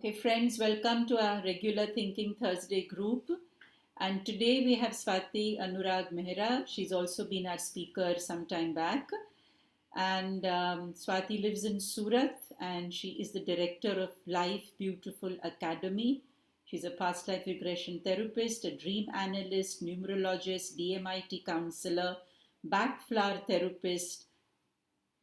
Hey friends, welcome to our regular Thinking Thursday group. And today we have Swati Mehra. She's also been our speaker some time back. And Swati lives in Surat and she is the director of Life Beautiful Academy. She's a past life regression therapist, a dream analyst, numerologist, DMIT counselor, backflower therapist,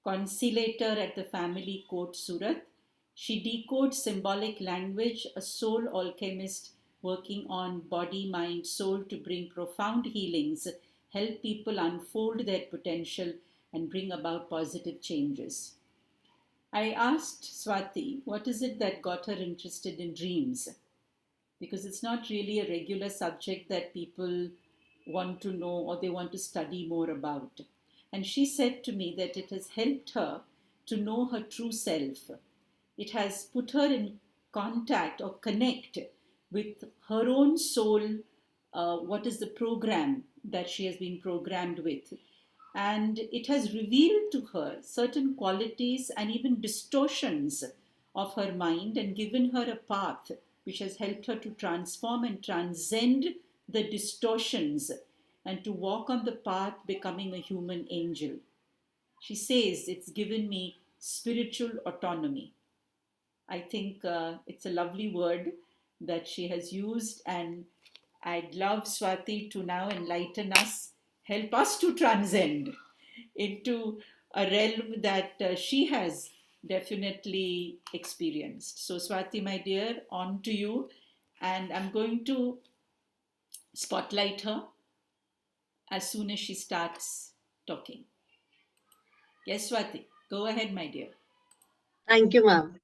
conciliator at the family court Surat. She decodes symbolic language, a soul alchemist working on body, mind, soul to bring profound healings, help people unfold their potential, and bring about positive changes. I asked Swati, what is it that got her interested in dreams? Because it's not really a regular subject that people want to know or they want to study more about. And she said to me that it has helped her to know her true self. It has put her in contact or connect with her own soul. What is the program that she has been programmed with? And it has revealed to her certain qualities and even distortions of her mind and given her a path which has helped her to transform and transcend the distortions and to walk on the path becoming a human angel. She says it's given me spiritual autonomy. I think it's a lovely word that she has used, and I'd love Swati to now enlighten us, help us to transcend into a realm that she has definitely experienced. So, Swati, my dear, on to you, and I'm going to spotlight her as soon as she starts talking. Yes, Swati, go ahead, my dear. Thank you, ma'am.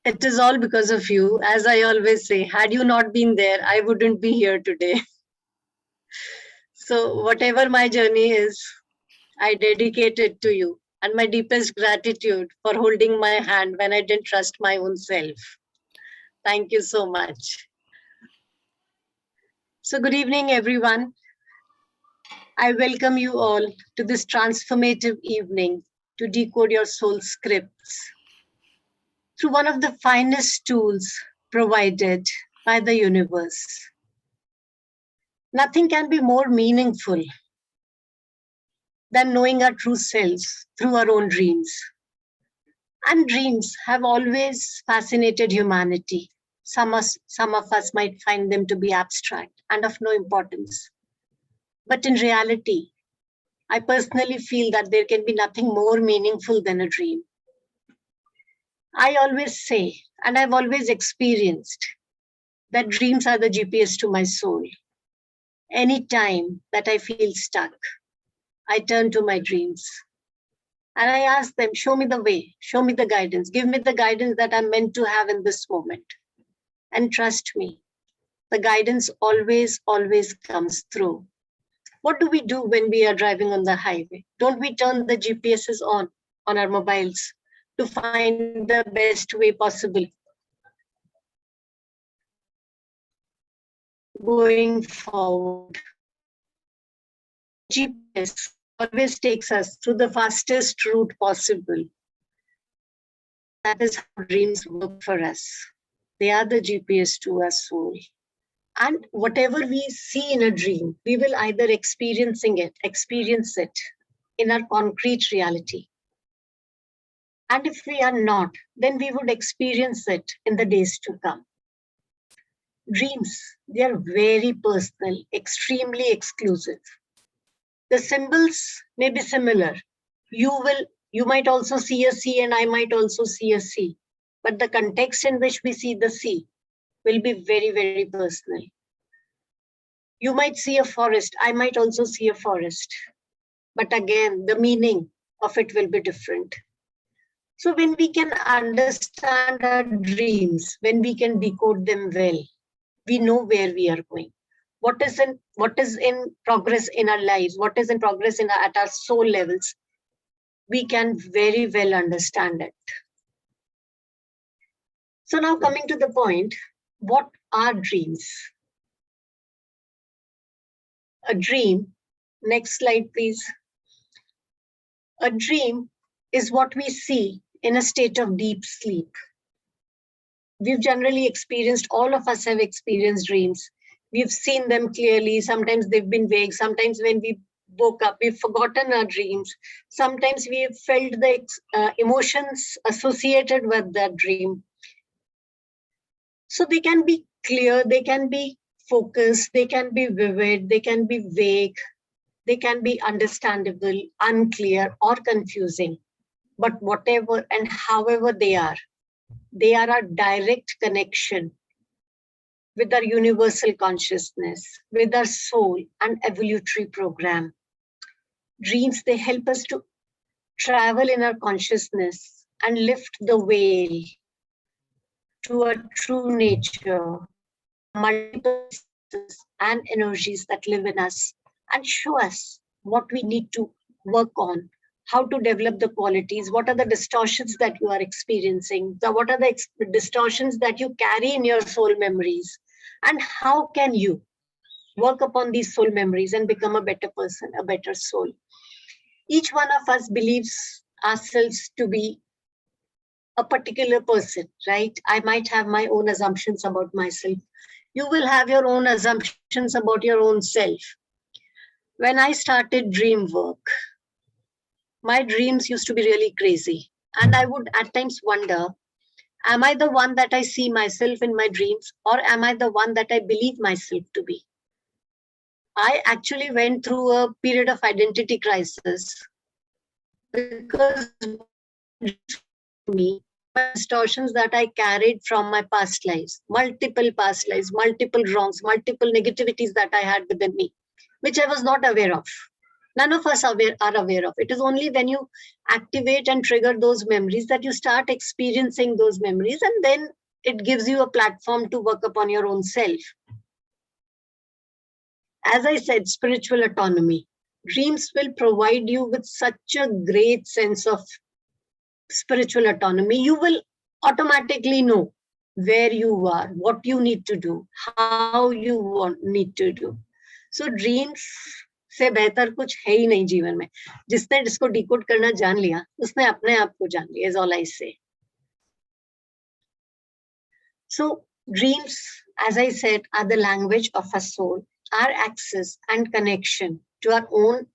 It is all because of you. As I always say, had you not been there, I wouldn't be here today. So whatever my journey is, I dedicate it to you. And my deepest gratitude for holding my hand when I didn't trust my own self. Thank you so much. So good evening, everyone. I welcome you all to this transformative evening to decode your soul scripts through one of the finest tools provided by the universe. Nothing can be more meaningful than knowing our true selves through our own dreams. And dreams have always fascinated humanity. Some of us might find them to be abstract and of no importance. But in reality, I personally feel that there can be nothing more meaningful than a dream. I always say, and I've always experienced, that dreams are the GPS to my soul. Any time that I feel stuck, I turn to my dreams. And I ask them, show me the way, show me the guidance, give me the guidance that I'm meant to have in this moment. And trust me, the guidance always comes through. What do we do when we are driving on the highway? Don't we turn the GPSs on our mobiles to find the best way possible? Going forward, GPS always takes us through the fastest route possible. That is how dreams work for us. They are the GPS to our soul. And whatever we see in a dream, we will either experience it in our concrete reality. And if we are not, then we would experience it in the days to come. Dreams, they are very personal, extremely exclusive. The symbols may be similar. You might also see a sea and I might also see a sea. But the context in which we see the sea will be very personal. You might see a forest, I might also see a forest. But again, the meaning of it will be different. So when we can understand our dreams, when we can decode them well, we know where we are going. What is in progress in our lives, what is in progress at our soul levels, we can very well understand it. So now coming to the point, what are dreams? A dream, next slide please. A dream is what we see in a state of deep sleep. we've generally experienced, all of us have experienced dreams. We've seen them clearly. Sometimes they've been vague. Sometimes when we woke up, we've forgotten our dreams. Sometimes we've felt the emotions associated with that dream. So they can be clear, they can be focused, they can be vivid, they can be vague, they can be understandable, unclear, or confusing. But whatever and however they are a direct connection with our universal consciousness, with our soul and evolutionary program. Dreams, they help us to travel in our consciousness and lift the veil to our true nature, the multiple and energies that live in us, and show us what we need to work on, how to develop the qualities, what are the distortions that you are experiencing, what are the distortions that you carry in your soul memories, and how can you work upon these soul memories and become a better person, a better soul. Each one of us believes ourselves to be a particular person, right? I might have my own assumptions about myself. You will have your own assumptions about your own self. When I started dream work, my dreams used to be really crazy. And I would at times wonder, am I the one that I see myself in my dreams, or am I the one that I believe myself to be? I actually went through a period of identity crisis because me distortions that I carried from my past lives, multiple wrongs, multiple negativities that I had within me, which I was not aware of. None of us are aware of. It is only when you activate and trigger those memories that you start experiencing those memories, and then it gives you a platform to work upon your own self. As I said, spiritual autonomy. Dreams will provide you with such a great sense of spiritual autonomy. You will automatically know where you are, what you need to do, how you need to do. So dreams से बेहतर कुछ है ही नहीं जीवन में. जिसने इसको decode करना जान लिया, उसने अपने आप को जान लिया, is all I say. So dreams, as I said, are the language of our soul, our access and connection to our own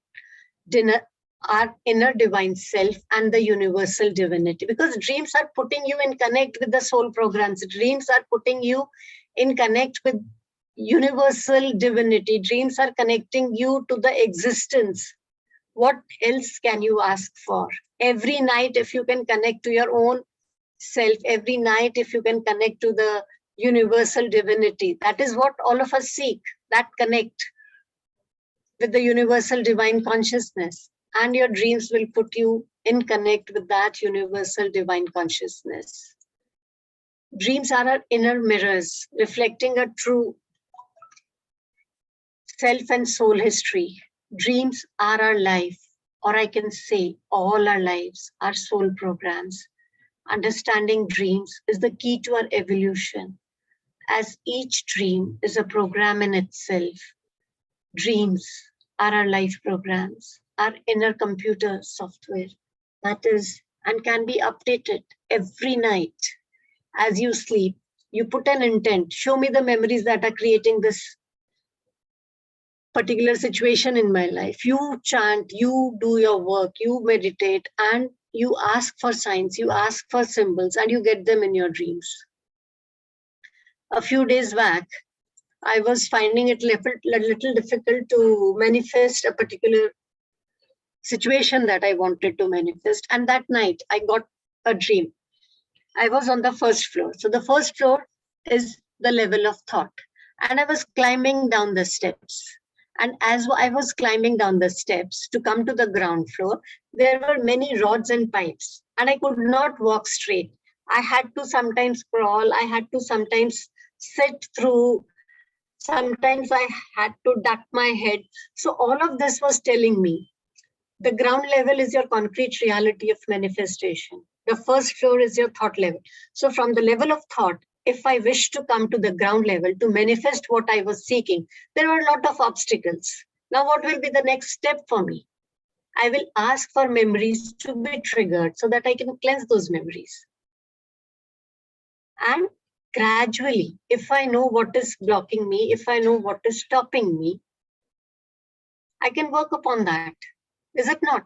our inner divine self and the universal divinity, because dreams are putting you in connect with the soul programs. Dreams are putting you in connect with universal divinity. Dreams are connecting you to the existence. What else can you ask for? Every night, if you can connect to your own self, every night, if you can connect to the universal divinity, that is what all of us seek, that connect with the universal divine consciousness. And your dreams will put you in connect with that universal divine consciousness. Dreams are our inner mirrors, reflecting a true self and soul history. Dreams are our life, or I can say all our lives, our soul programs. Understanding dreams is the key to our evolution, as each dream is a program in itself. Dreams are our life programs, our inner computer software that is and can be updated every night. As you sleep, you put an intent. Show me the memories that are creating this particular situation in my life. You chant, you do your work, you meditate, and you ask for signs, you ask for symbols, and you get them in your dreams. A few days back, I was finding it a little difficult to manifest a particular situation that I wanted to manifest. And that night, I got a dream. I was on the first floor. So the first floor is the level of thought. And I was climbing down the steps. And as I was climbing down the steps to come to the ground floor, there were many rods and pipes. And I could not walk straight. I had to sometimes crawl. I had to sometimes sit through. Sometimes I had to duck my head. So all of this was telling me the ground level is your concrete reality of manifestation. The first floor is your thought level. So from the level of thought, if I wish to come to the ground level to manifest what I was seeking, there were a lot of obstacles. Now, what will be the next step for me? I will ask for memories to be triggered so that I can cleanse those memories. And gradually, if I know what is blocking me, if I know what is stopping me, I can work upon that. Is it not?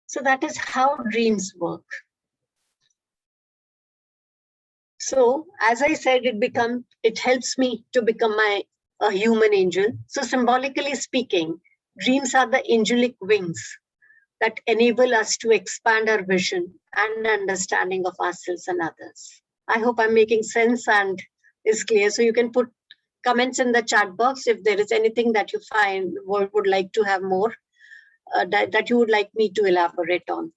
So that is how dreams work. So as I said, it helps me to become a human angel. So symbolically speaking, dreams are the angelic wings that enable us to expand our vision and understanding of ourselves and others. I hope I'm making sense and is clear. So you can put comments in the chat box if there is anything that you find would like to have more, that you would like me to elaborate on.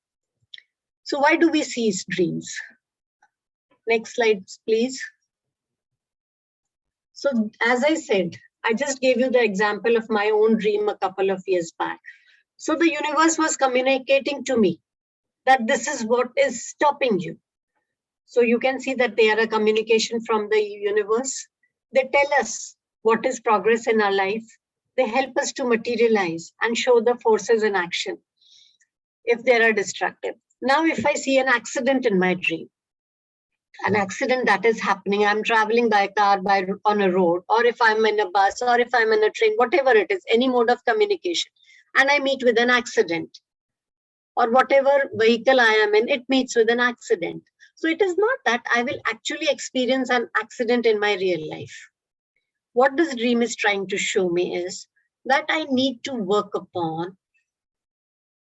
So why do we seize dreams? Next slide, please. So as I said, I just gave you the example of my own dream a couple of years back. So the universe was communicating to me that this is what is stopping you. So you can see that they are a communication from the universe. They tell us what is progress in our life. They help us to materialize and show the forces in action if they are destructive. Now, if I see an accident in my dream, an accident that is happening, I'm traveling by car, on a road, or if I'm in a bus, or if I'm in a train, whatever it is, any mode of communication, and I meet with an accident, or whatever vehicle I am in, it meets with an accident. So it is not that I will actually experience an accident in my real life. What this dream is trying to show me is that I need to work upon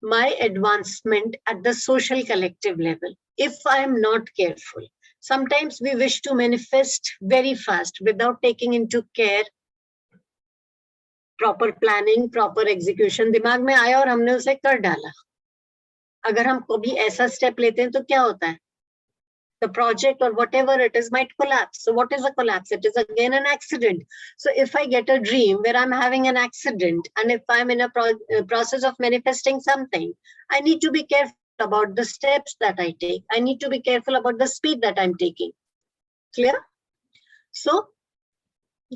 my advancement at the social collective level if I'm not careful. Sometimes we wish to manifest very fast without taking into care proper planning, proper execution. दिमाग में आया और हमने उसे कर डाला. अगर हम कभी ऐसा स्टेप लेते हैं तो क्या होता है? The project or whatever it is might collapse. So what is a collapse? It is again an accident. So if I get a dream where I'm having an accident, and if I'm in a process of manifesting something, I need to be careful about the steps that I take. I need to be careful about the speed that I'm taking. Clear? So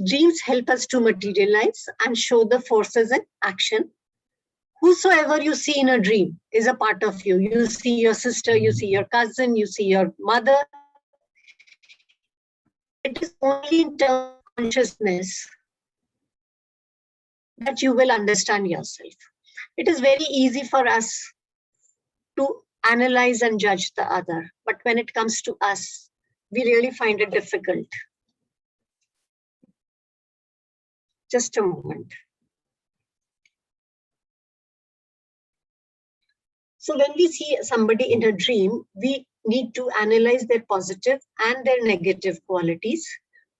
dreams help us to materialize and show the forces in action. Whosoever you see in a dream is a part of you. You see your sister, you see your cousin, you see your mother. It is only in terms of consciousness that you will understand yourself. It is very easy for us to analyze and judge the other, but when it comes to us, we really find it difficult. Just a moment. So when we see somebody in a dream, we need to analyze their positive and their negative qualities.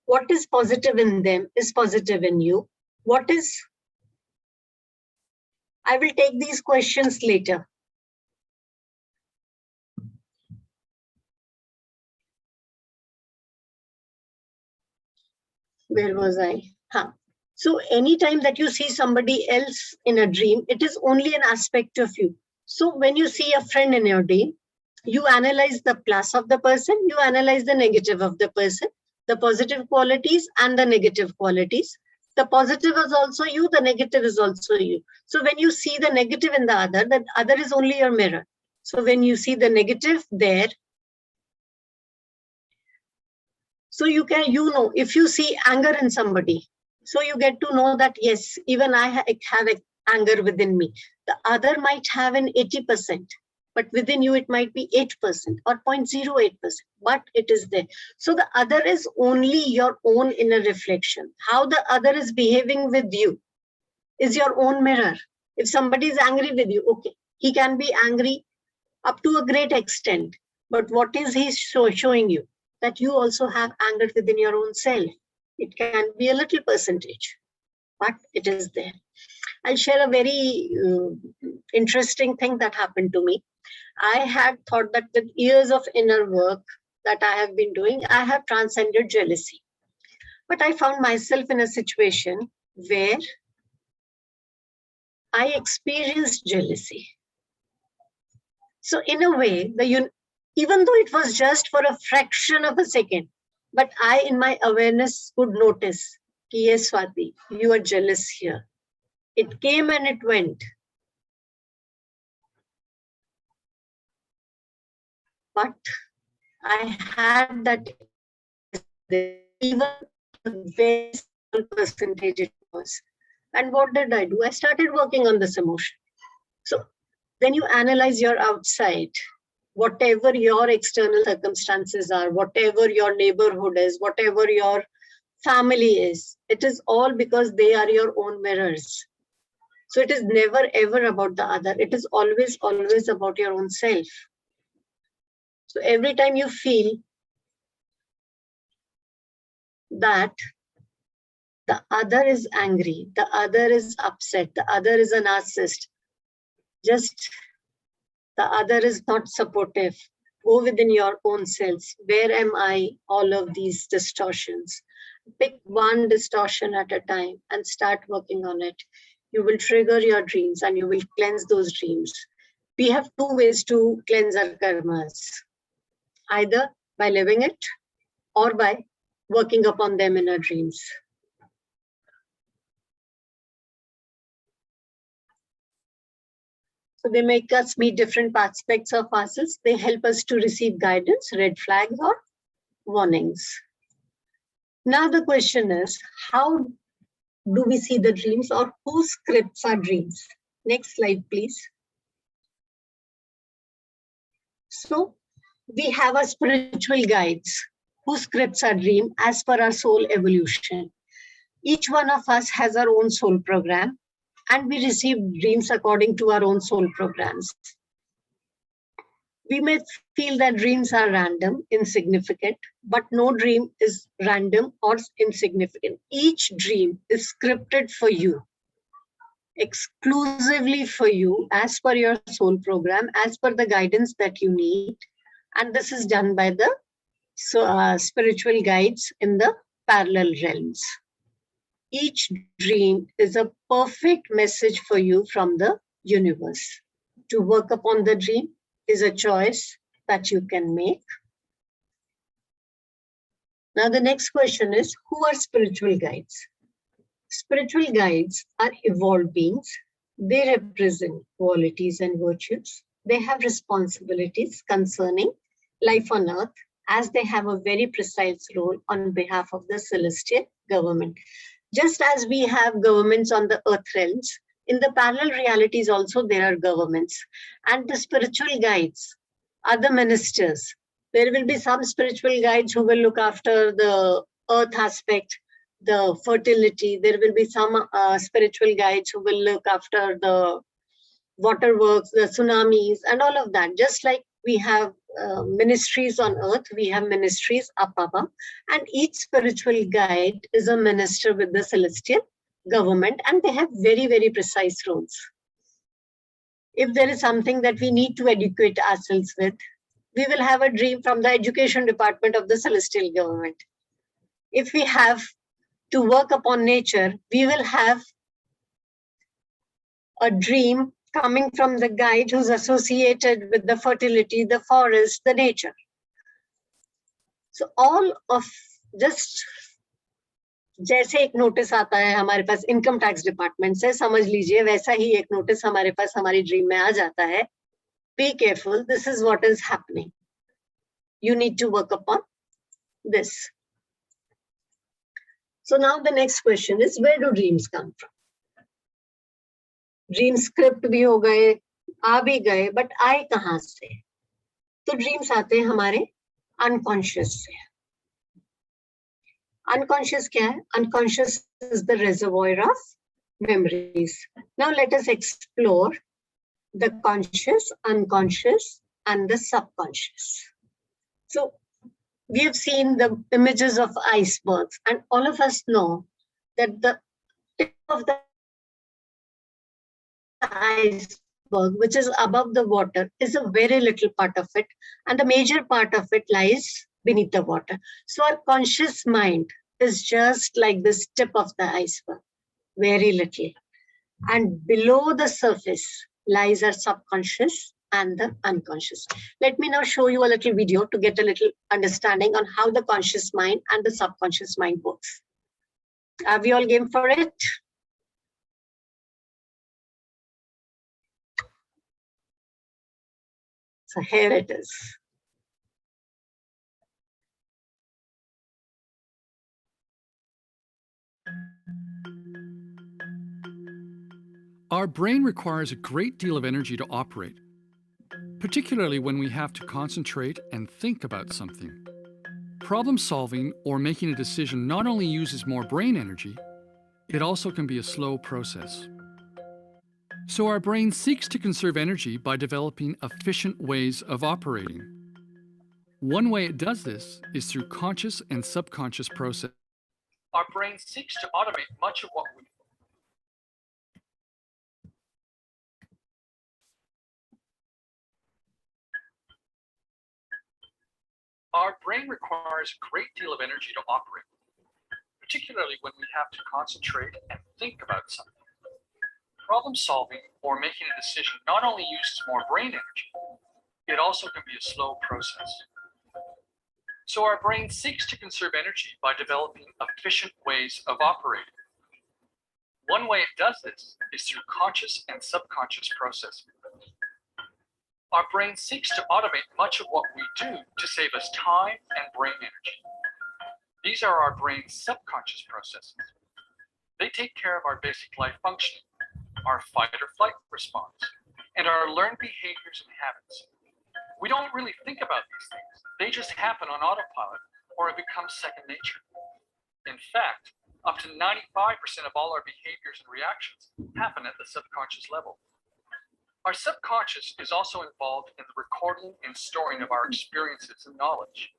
What is positive in them is positive in you. What is... I will take these questions later. Where was I? So anytime that you see somebody else in a dream, it is only an aspect of you. So when you see a friend in your dream, you analyze the plus of the person, you analyze the negative of the person, the positive qualities and the negative qualities. The positive is also you, the negative is also you. So when you see the negative in the other is only your mirror. So when you see the negative there, so you know, if you see anger in somebody, so you get to know that, yes, even I have anger within me. The other might have an 80%, but within you, it might be 8% or 0.08%, but it is there. So the other is only your own inner reflection. How the other is behaving with you is your own mirror. If somebody is angry with you, okay, he can be angry up to a great extent, but what is he showing you? That you also have anger within your own self. It can be a little percentage, but it is there. I'll share a very interesting thing that happened to me. I had thought that with years of inner work that I have been doing, I have transcended jealousy. But I found myself in a situation where I experienced jealousy. So in a way, even though it was just for a fraction of a second, but I, in my awareness, could notice, yes, Swati, you are jealous here. It came and it went. But I had that, even a very small percentage it was. And what did I do? I started working on this emotion. So when you analyze your outside, whatever your external circumstances are, whatever your neighborhood is, whatever your family is, it is all because they are your own mirrors. So it is never ever about the other. It is always, always about your own self. So every time you feel that the other is angry, the other is upset, the other is a narcissist, just the other is not supportive, go within your own selves. Where am I? All of these distortions. Pick one distortion at a time and start working on it. You will trigger your dreams and you will cleanse those dreams. We have two ways to cleanse our karmas, either by living it or by working upon them in our dreams. So they make us meet different aspects of ourselves. They help us to receive guidance, red flags or warnings. Now the question is, how do we see the dreams, or who scripts our dreams? Next slide, please. So we have our spiritual guides who scripts our dream as per our soul evolution. Each one of us has our own soul program, and we receive dreams according to our own soul programs. We may feel that dreams are random, insignificant, but no dream is random or insignificant. Each dream is scripted for you, exclusively for you, as per your soul program, as per the guidance that you need. And this is done by the spiritual guides in the parallel realms. Each dream is a perfect message for you from the universe. To work upon the dream is a choice that you can make. Now, the next question is, who are spiritual guides? Spiritual guides are evolved beings. They represent qualities and virtues. They have responsibilities concerning life on earth, as they have a very precise role on behalf of the celestial government. Just as we have governments on the earth realms, in the parallel realities also there are governments. And the spiritual guides are the ministers. There will be some spiritual guides who will look after the earth aspect, the fertility. There will be some spiritual guides who will look after the waterworks, the tsunamis, and all of that. Just like we have ministries on earth, we have ministries up above, and each spiritual guide is a minister with the celestial government, and they have very, very precise roles. If there is something that we need to educate ourselves with, we will have a dream from the education department of the celestial government. If we have to work upon nature, we will have a dream coming from the guide who's associated with the fertility, the forest, the nature. So all of just जैसे एक notice आता है हमारे पास income tax department से, समझ लीजिए वैसा ही एक नोटिस हमारे पास हमारी ड्रीम में आ जाता है. Be careful, this is what is happening. You need to work upon this. So now the next question is, where do dreams come from? Dream script भी हो गए, आ भी गए, बट आए कहाँ से? तो ड्रीम्स आते हैं हमारे अनकॉन्शियस से. अनकॉन्शियस क्या है? Unconscious is the reservoir of memories. Now let us explore the conscious, unconscious, and the subconscious. So we have seen the images of icebergs, and all of us know that the tip of the iceberg, which is above the water, is a very little part of it, and the major part of it lies beneath the water. So our conscious mind is just like this tip of the iceberg, very little. And below the surface lies our subconscious and the unconscious. Let me now show you a little video to get a little understanding on how the conscious mind and the subconscious mind works. Are we all game for it? So here it is. Our brain requires a great deal of energy to operate, particularly when we have to concentrate and think about something. Problem solving or making a decision not only uses more brain energy, it also can be a slow process. So our brain seeks to conserve energy by developing efficient ways of operating. One way it does this is through conscious and subconscious process. Our brain seeks to automate much of what we Our brain requires a great deal of energy to operate, particularly when we have to concentrate and think about something. Problem solving or making a decision not only uses more brain energy, it also can be a slow process. So our brain seeks to conserve energy by developing efficient ways of operating. One way it does this is through conscious and subconscious processing. Our brain seeks to automate much of what we do to save us time and brain energy. These are our brain's subconscious processes. They take care of our basic life functioning, our fight or flight response, and our learned behaviors and habits. We don't really think about these things. They just happen on autopilot or have become second nature. In fact, up to 95% of all our behaviors and reactions happen at the subconscious level. Our subconscious is also involved in the recording and storing of our experiences and knowledge,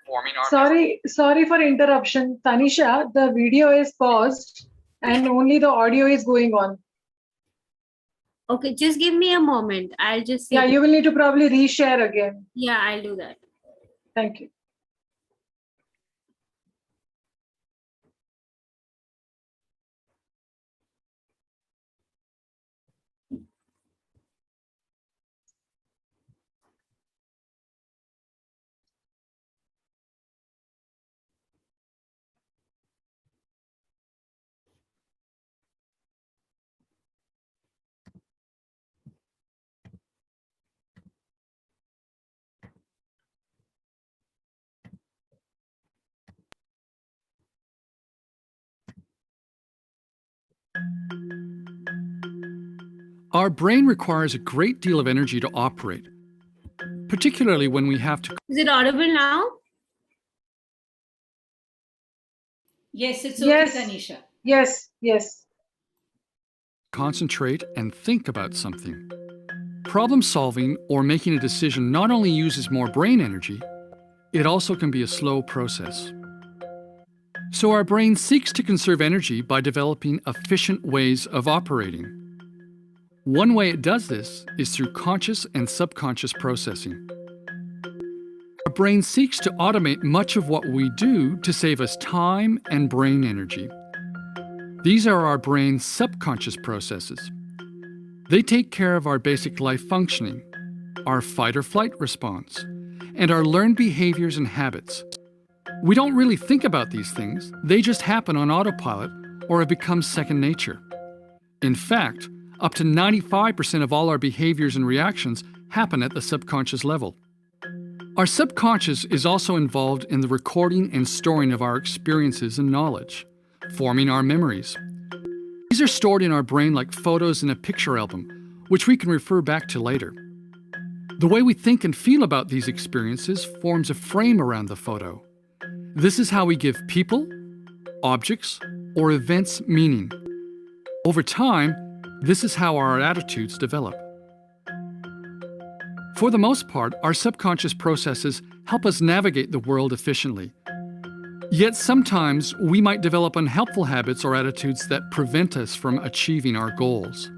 forming our Sorry for interruption. Tanisha, the video is paused and only the audio is going on. Okay, just give me a moment. I'll just see. Yeah, you will need to probably reshare again. Yeah, I'll do that. Thank you. Our brain requires a great deal of energy to operate, particularly when we have to Is it audible now? Yes, it's okay, Yes. Tanisha. Yes. concentrate and think about something. Problem solving or making a decision not only uses more brain energy, it also can be a slow process. So our brain seeks to conserve energy by developing efficient ways of operating. One way it does this is through conscious and subconscious processing. Our brain seeks to automate much of what we do to save us time and brain energy. These are our brain's subconscious processes. They take care of our basic life functioning, our fight or flight response, and our learned behaviors and habits. We don't really think about these things, they just happen on autopilot or have become second nature. In fact, up to 95% of all our behaviors and reactions happen at the subconscious level. Our subconscious is also involved in the recording and storing of our experiences and knowledge, forming our memories. These are stored in our brain like photos in a picture album, which we can refer back to later. The way we think and feel about these experiences forms a frame around the photo. This is how we give people, objects, or events meaning. Over time, this is how our attitudes develop. For the most part, our subconscious processes help us navigate the world efficiently. Yet sometimes we might develop unhelpful habits or attitudes that prevent us from achieving our goals.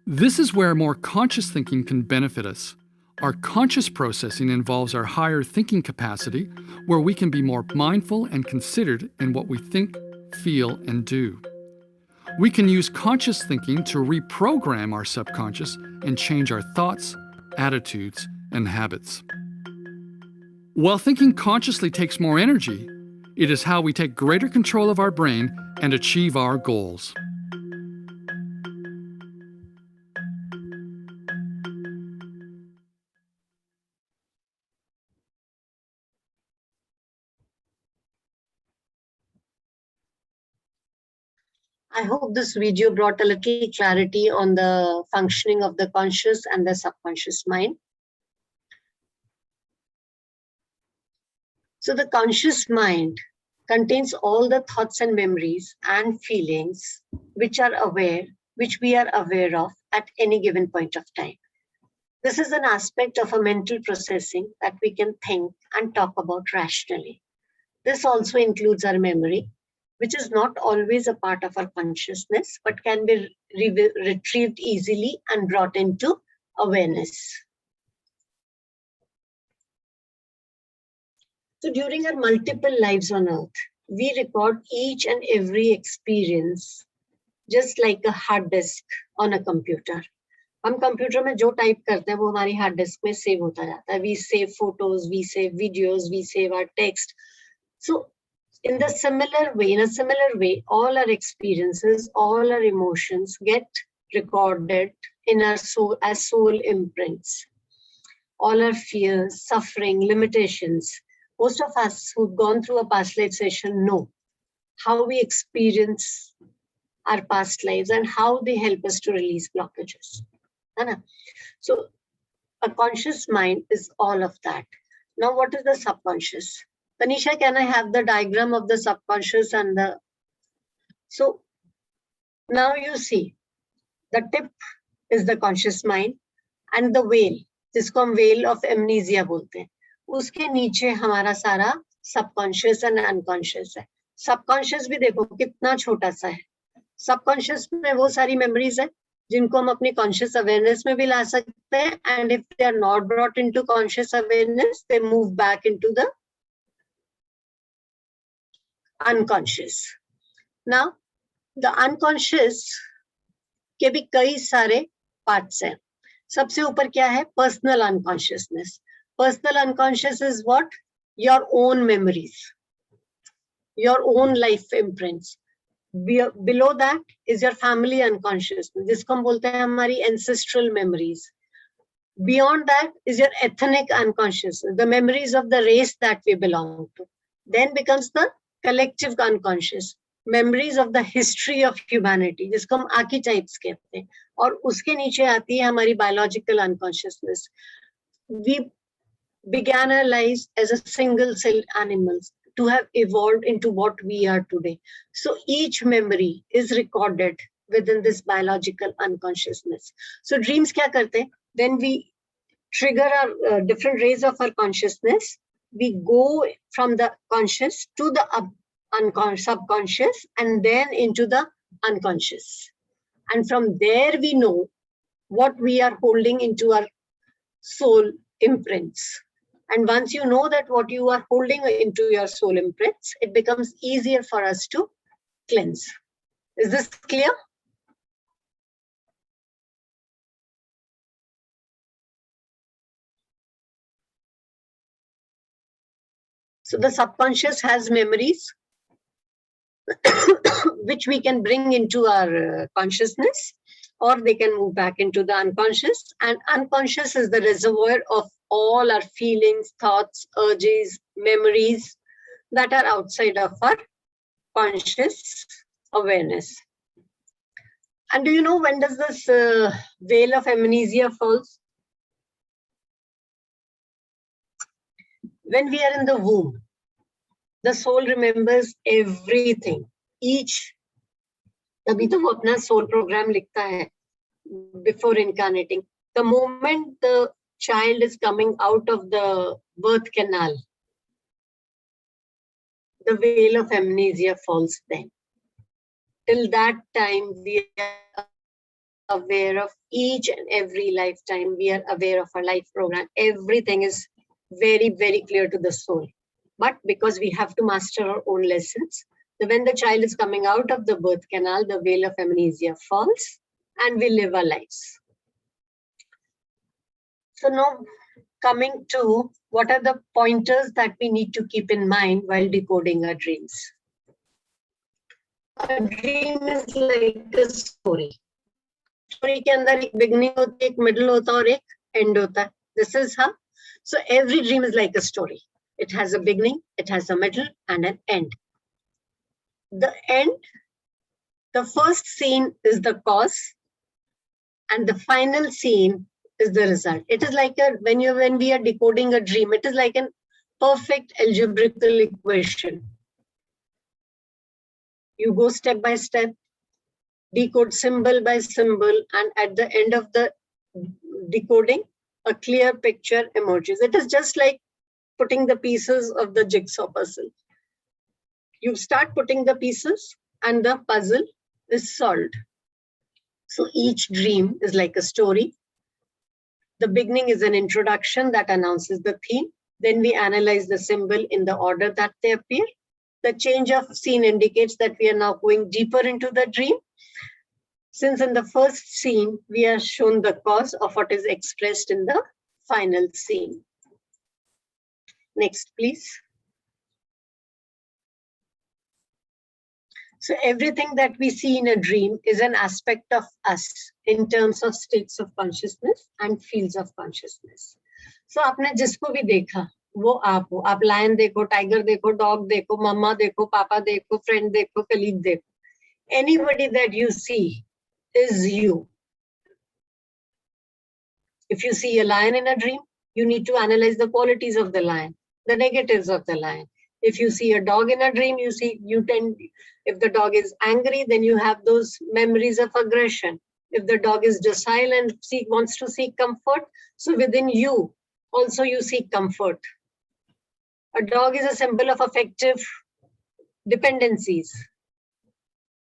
This is where more conscious thinking can benefit us. Our conscious processing involves our higher thinking capacity, where we can be more mindful and considered in what we think, feel, and do. We can use conscious thinking to reprogram our subconscious and change our thoughts, attitudes, and habits. While thinking consciously takes more energy, it is how we take greater control of our brain and achieve our goals. I hope this video brought a little clarity on the functioning of the conscious and the subconscious mind. So the conscious mind contains all the thoughts and memories and feelings which we are aware of at any given point of time. This is an aspect of a mental processing that we can think and talk about rationally. This also includes our memory, which is not always a part of our consciousness, but can be retrieved easily and brought into awareness. So during our multiple lives on earth, we record each and every experience just like a hard disk on a computer. हम computer में जो type करते हैं वो हमारी hard disk में save होता जाता है. We save photos, we save videos, we save our text. So in a similar way, all our experiences, all our emotions get recorded in our soul as soul imprints. All our fears, suffering, limitations. Most of us who've gone through a past life session know how we experience our past lives and how they help us to release blockages. So a conscious mind is all of that. Now, what is the subconscious? Tanisha, can I have the diagram of the subconscious and the... So now you see, the tip is the conscious mind and the veil, जिसको हम veil of amnesia बोलते हैं, उसके नीचे हमारा सारा subconscious and unconscious है. Subconscious भी देखो कितना छोटा सा है. Subconscious में वो सारी memories है जिनको हम अपनी conscious awareness में भी ला सकते हैं, and if they are not brought into conscious awareness, they move back into the unconscious. Now, the unconscious के भी कई सारे parts हैं. सबसे ऊपर क्या है? Personal unconsciousness. Personal unconscious is what? Your own memories, your own life imprints. Below that is your family unconsciousness, जिसको हम बोलते हैं हमारी ancestral memories. Beyond that is your ethnic unconsciousness, the memories of the race that we belong to. Then becomes the collective unconscious, memories of the history of humanity, जिसको हम archetypes कहते हैं. और उसके नीचे आती है हमारी biological unconsciousness. We began our lives as a single-celled animals to have evolved into what we are today. So each memory is recorded within this biological unconsciousness. So dreams kya karte hain? Then we trigger our different rays of our consciousness. We go from the conscious to the subconscious and then into the unconscious. And from there we know what we are holding into our soul imprints. And once you know that what you are holding into your soul imprints, it becomes easier for us to cleanse. Is this clear? So the subconscious has memories which we can bring into our consciousness, or they can move back into the unconscious. And unconscious is the reservoir of all our feelings, thoughts, urges, memories that are outside of our conscious awareness. And do you know when does this veil of amnesia falls? When we are in the womb, the soul remembers everything. Each, तभी तो वो अपना soul program लिखता है before incarnating. The moment the child is coming out of the birth canal, the veil of amnesia falls then. Till that time, we are aware of each and every lifetime. We are aware of our life program. Everything is very, very clear to the soul. But because we have to master our own lessons, when the child is coming out of the birth canal, the veil of amnesia falls and we live our lives. So now coming to what are the pointers that we need to keep in mind while decoding our dreams. A dream is like a story. Story के अंदर एक beginning होती है, एक middle होता है और एक end होता है. This is how. So every dream is like a story. It has a beginning, it has a middle and an end. The end The first scene is the cause, and the final scene is the result. It is like when we are decoding a dream, it is like a perfect algebraical equation. You go step by step, decode symbol by symbol, and at the end of the decoding, a clear picture emerges. It is just like putting the pieces of the jigsaw puzzle. You start putting the pieces and the puzzle is solved. So each dream is like a story. The beginning is an introduction that announces the theme. Then we analyze the symbol in the order that they appear. The change of scene indicates that we are now going deeper into the dream. Since in the first scene, we are shown the cause of what is expressed in the final scene. Next, please. So everything that we see in a dream is an aspect of us in terms of states of consciousness and fields of consciousness. So आपने जिसको भी देखा वो आप हो. आप lion देखो, tiger देखो, dog देखो, mama देखो, papa देखो, friend देखो, colleague देखो. Anybody that you see is you. If you see a lion in a dream, you need to analyze the qualities of the lion, the negatives of the lion. If you see a dog in a dream, if the dog is angry, then you have those memories of aggression. If the dog is docile and wants to seek comfort, so within you, also you seek comfort. A dog is a symbol of affective dependencies.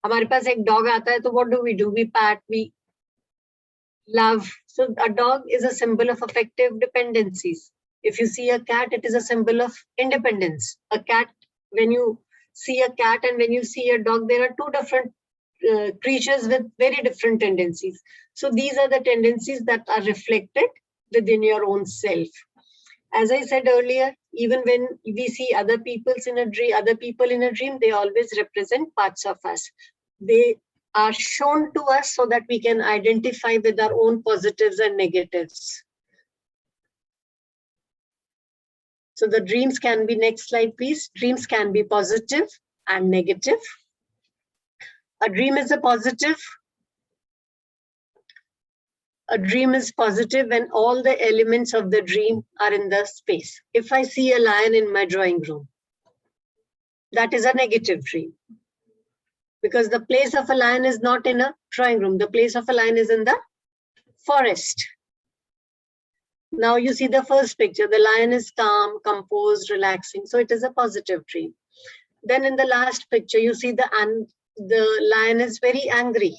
हमारे पास एक dog आता है, तो what do? We pat, we love. So a dog is a symbol of affective dependencies. If you see a cat, it is a symbol of independence. A cat, when you see a cat and when you see a dog, there are two different creatures with very different tendencies. So these are the tendencies that are reflected within your own self. As I said earlier, even when we see other people in a dream, they always represent parts of us. They are shown to us so that we can identify with our own positives and negatives. So the dreams can be, next slide please, dreams can be positive and negative. A dream is positive when all the elements of the dream are in the space. If I see a lion in my drawing room, that is a negative dream. Because the place of a lion is not in a drawing room. The place of a lion is in the forest. Now you see the first picture. The lion is calm, composed, relaxing. So it is a positive dream. Then in the last picture, you see the lion is very angry.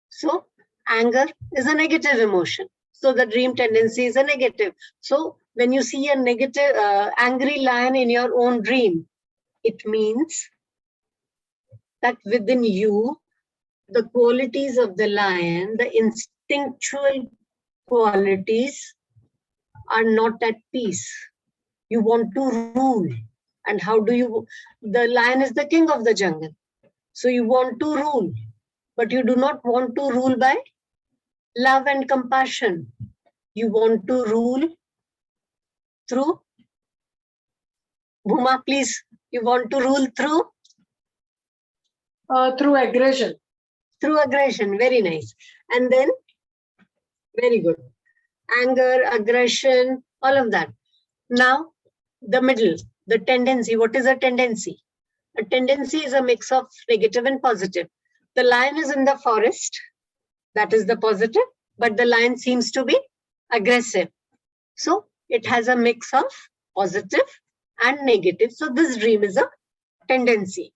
So anger is a negative emotion. So the dream tendency is a negative. So when you see a negative, angry lion in your own dream, it means that within you, the qualities of the lion, the instinctual qualities, are not at peace. You want to rule. And how do you? The lion is the king of the jungle. So you want to rule, but you do not want to rule by love and compassion. You want to rule through, Bhuma, please, you want to rule through? Through aggression. Through aggression, very nice. And then, very good. Anger, aggression, all of that. Now, the middle, the tendency. What is a tendency? A tendency is a mix of negative and positive. The lion is in the forest, that is the positive, but the lion seems to be aggressive. So it has a mix of positive and negative. So this dream is a tendency.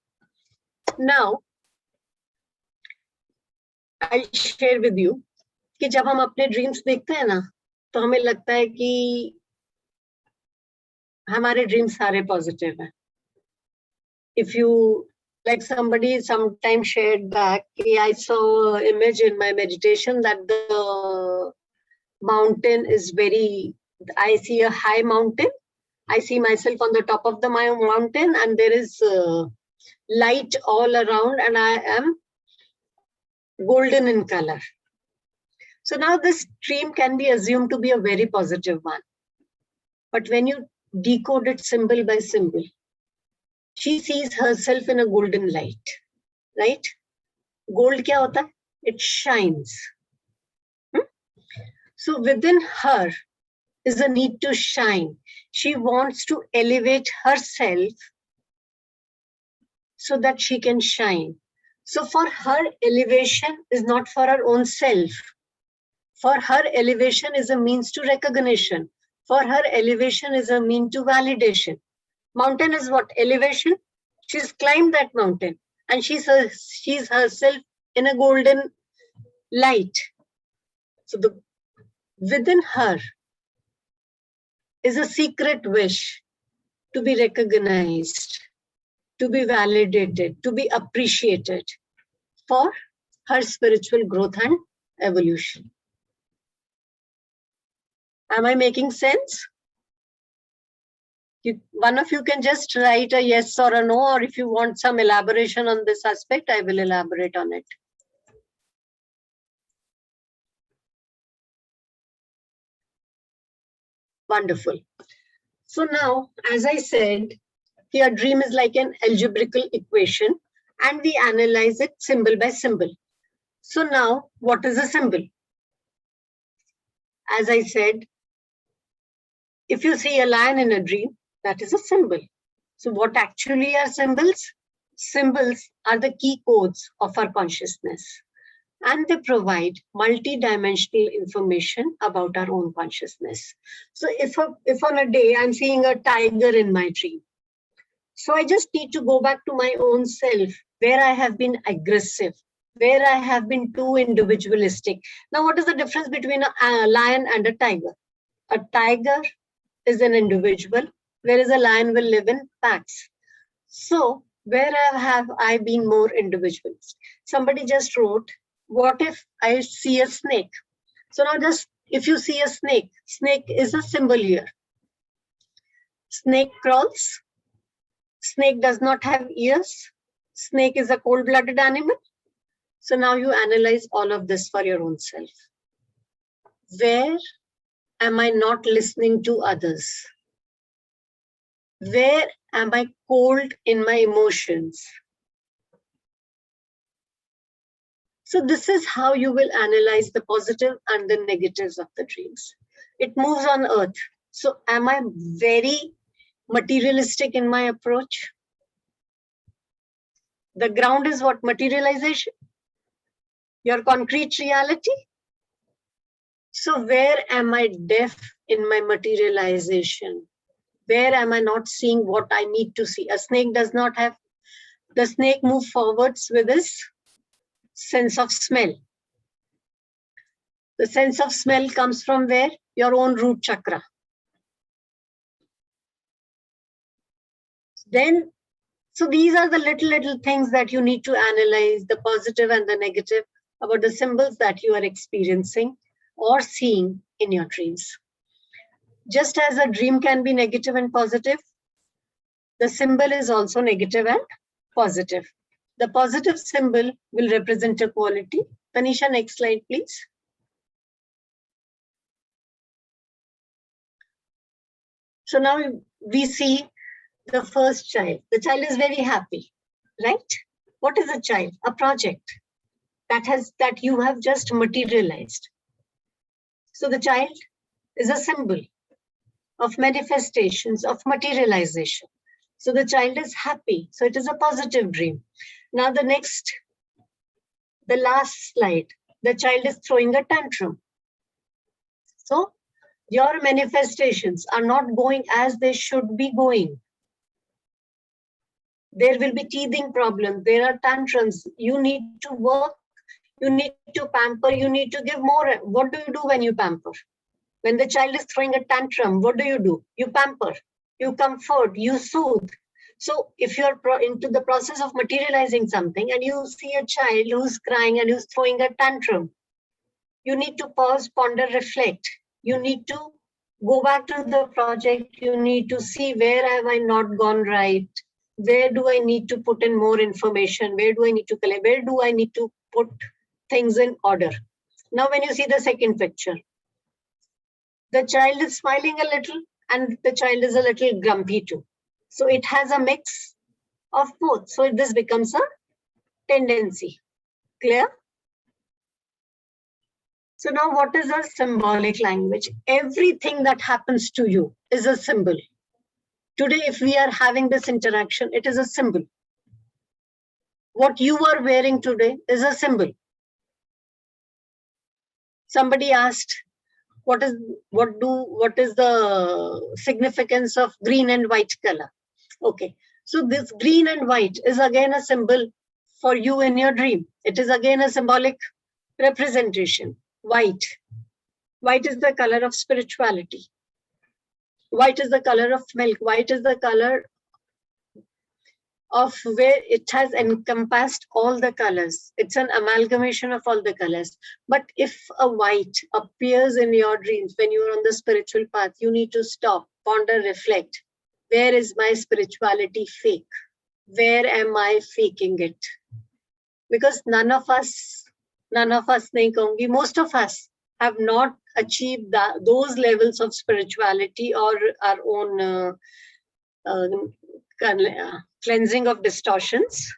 Now, I'll share with you कि जब हम अपने dreams देखते हैं ना, तो हमें लगता है कि हमारे ड्रीम्स सारे पॉजिटिव हैं. If you, like somebody sometime shared back, I saw an image in my meditation that the mountain is very, I see a high mountain. I see myself on the top of the mountain and there is light all around and I am golden in color. So now this dream can be assumed to be a very positive one. But when you decode it symbol by symbol, she sees herself in a golden light, right? Gold kya hota hai? It shines. So within her is a need to shine. She wants to elevate herself so that she can shine. So for her, elevation is not for her own self. For her, elevation is a means to recognition. For her, elevation is a mean to validation. Mountain is what? Elevation. She's climbed that mountain and she's herself in a golden light. So within her is a secret wish to be recognized, to be validated, to be appreciated for her spiritual growth and evolution. Am I making sense? One of you can just write a yes or a no, or if you want some elaboration on this aspect, I will elaborate on it. Wonderful. So now, as I said, here dream is like an algebraical equation and we analyze it symbol by symbol. So now, what is a symbol? As I said, if you see a lion in a dream, that is a symbol. So what actually are symbols? Symbols are the key codes of our consciousness, and they provide multi-dimensional information about our own consciousness. So if on a day I'm seeing a tiger in my dream, so I just need to go back to my own self, where I have been aggressive, where I have been too individualistic. Now, what is the difference between a lion and a tiger? A tiger is an individual, whereas a lion will live in packs. So where have I been more individualist? Somebody just wrote, what if I see a snake? So now just, if you see a snake, snake is a symbol here. Snake crawls. Snake does not have ears. Snake is a cold-blooded animal. So now you analyze all of this for your own self. Where am I not listening to others? Where am I cold in my emotions? So this is how you will analyze the positive and the negatives of the dreams. It moves on earth. So am I very materialistic in my approach? The ground is what? Materialization. Your concrete reality. So where am I deaf in my materialization? Where am I not seeing what I need to see? A snake does not have, the snake moves forwards with his sense of smell. The sense of smell comes from where? Your own root chakra. Then, so these are the little things that you need to analyze, the positive and the negative about the symbols that you are experiencing or seeing in your dreams. Just as a dream can be negative and positive, the symbol is also negative and positive. The positive symbol will represent a quality. Tanisha, next slide, please. So now we see the first child. The child is very happy, right? What is a child? A project that you have just materialized. So the child is a symbol of manifestations, of materialization. So the child is happy. So it is a positive dream. Now the last slide, the child is throwing a tantrum. So your manifestations are not going as they should be going. There will be teething problems. There are tantrums. You need to work. You need to pamper. You need to give more. What do you do when you pamper? When the child is throwing a tantrum, what do? You pamper, you comfort, you soothe. So if you're into the process of materializing something and you see a child who's crying and who's throwing a tantrum, you need to pause, ponder, reflect. You need to go back to the project. You need to see, where have I not gone right? Where do I need to put in more information? Where do I need to collect? Where do I need to put things in order? Now, when you see the second picture, the child is smiling a little and the child is a little grumpy too. So it has a mix of both. So this becomes a tendency. Clear? So now what is a symbolic language? Everything that happens to you is a symbol. Today, if we are having this interaction, it is a symbol. What you are wearing today is a symbol. Somebody asked, what is the significance of green and white color? Okay, so this green and white is again a symbol for you in your dream. It is again a symbolic representation. White is the color of spirituality. White is the color of milk. White is the color of where it has encompassed all the colors. It's an amalgamation of all the colors. But if a white appears in your dreams when you are on the spiritual path, you need to stop, ponder, reflect. Where is my spirituality fake? Where am I faking it? Because none of us, nahi kahungi, most of us have not achieved those levels of spirituality or our own cleansing of distortions,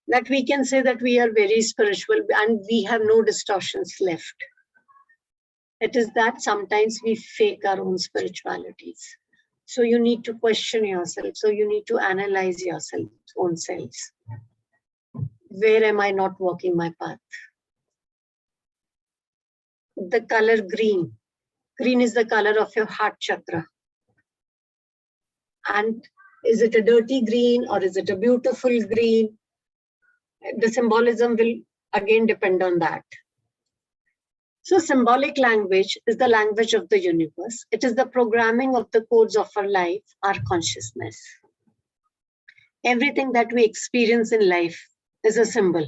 that we can say that we are very spiritual and we have no distortions left. It is that sometimes we fake our own spiritualities. So you need to question yourself. So you need to analyze yourself, own selves. Where am I not walking my path? The color green. Green is the color of your heart chakra. And is it a dirty green or is it a beautiful green? The symbolism will again depend on that. So symbolic language is the language of the universe. It is the programming of the codes of our life, our consciousness. Everything that we experience in life is a symbol.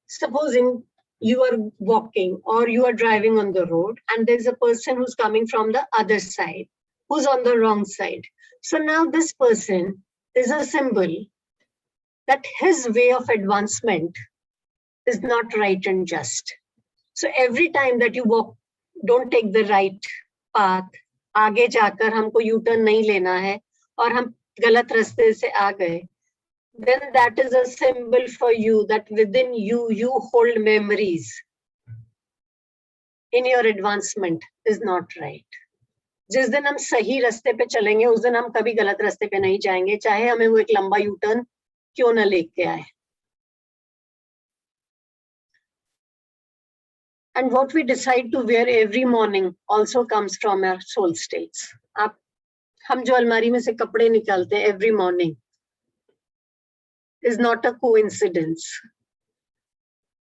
Supposing you are walking or you are driving on the road and there's a person who's coming from the other side, who's on the wrong side. So now this person is a symbol that his way of advancement is not right and just. So every time that you walk, don't take the right path, आगे जाकर हमको U-turn नहीं लेना है और हम गलत रास्ते से आ गए, then that is a symbol for you that within you, you hold memories in your advancement is not right. जिस दिन हम सही रास्ते पे चलेंगे उस दिन हम कभी गलत रास्ते पे नहीं जाएंगे, चाहे हमें वो एक लंबा U-turn क्यों ना लेके आए. And what we decide to wear every morning also comes from our soul states. हम जो अलमारी में से कपड़े निकालते हैं every morning is not a coincidence.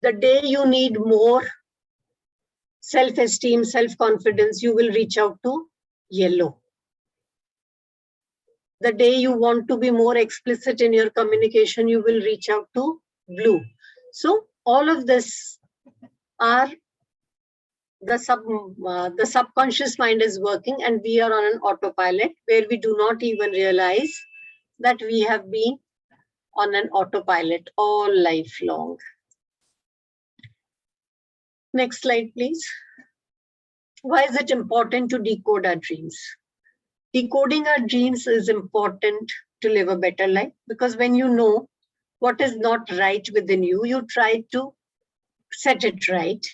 The day you need more self-esteem, self-confidence, you will reach out to yellow. The day you want to be more explicit in your communication, you will reach out to blue. So all of this are the subconscious mind is working and we are on an autopilot where we do not even realize that we have been on an autopilot all life long. Next slide, please. Why is it important to decode our dreams? Decoding our dreams is important to live a better life because when you know what is not right within you, you try to set it right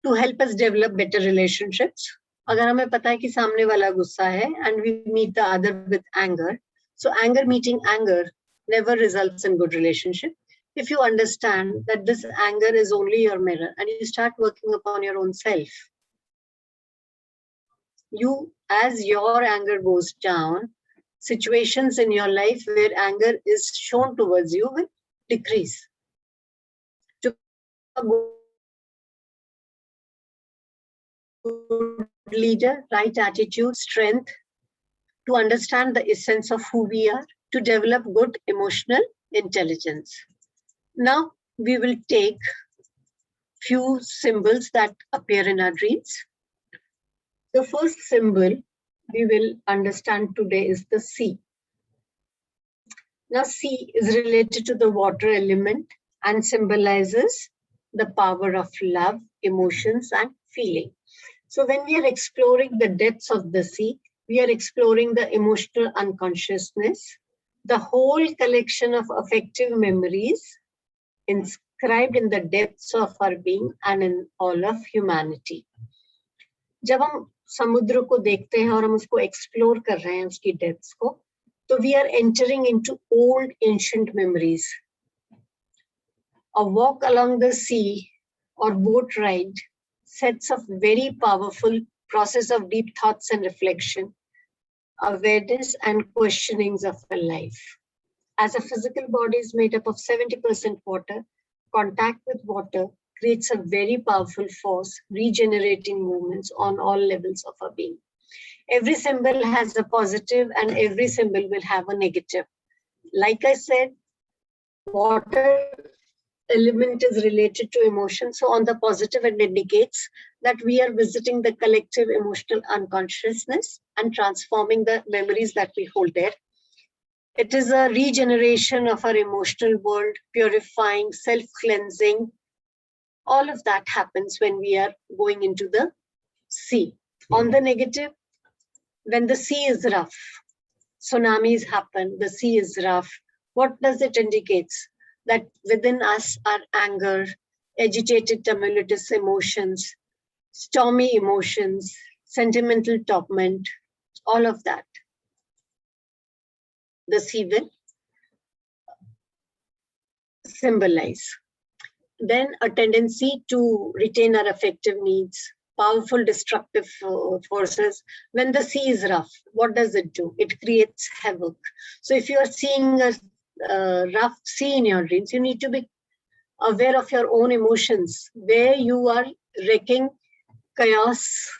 to help us develop better relationships. अगर हमें पता है कि सामने वाला गुस्सा है and we meet the other with anger, so anger meeting anger never results in good relationship. If you understand that this anger is only your mirror and you start working upon your own self, you, as your anger goes down, situations in your life where anger is shown towards you will decrease. To a good leader, right attitude, strength, to understand the essence of who we are, to develop good emotional intelligence. Now we will take few symbols that appear in our dreams. The first symbol we will understand today is the sea. Now sea is related to the water element and symbolizes the power of love, emotions and feeling. So when we are exploring the depths of the sea, we are exploring the emotional unconsciousness, the whole collection of affective memories inscribed in the depths of our being and in all of humanity. जब हम समुद्र को देखते हैं और हम उसको explore कर रहे हैं उसकी डेप्थ्स को, तो we are entering into old ancient memories. A walk along the sea or boat ride sets of very powerful process of deep thoughts and reflection, awareness and questionings of our life. As a physical body is made up of 70% water, contact with water creates a very powerful force, regenerating movements on all levels of our being. Every symbol has a positive and every symbol will have a negative. Like I said, water element is related to emotion. So on the positive, it indicates that we are visiting the collective emotional unconsciousness and transforming the memories that we hold there. It is a regeneration of our emotional world, purifying, self-cleansing. All of that happens when we are going into the sea. On the negative, when the sea is rough, tsunamis happen, the sea is rough. What does it indicate? That within us are anger, agitated tumultuous emotions, stormy emotions, sentimental torment, all of that. The sea will symbolize. Then a tendency to retain our affective needs, powerful destructive forces. When the sea is rough, what does it do? It creates havoc. So if you are seeing a rough sea in your dreams, you need to be aware of your own emotions, where you are wreaking chaos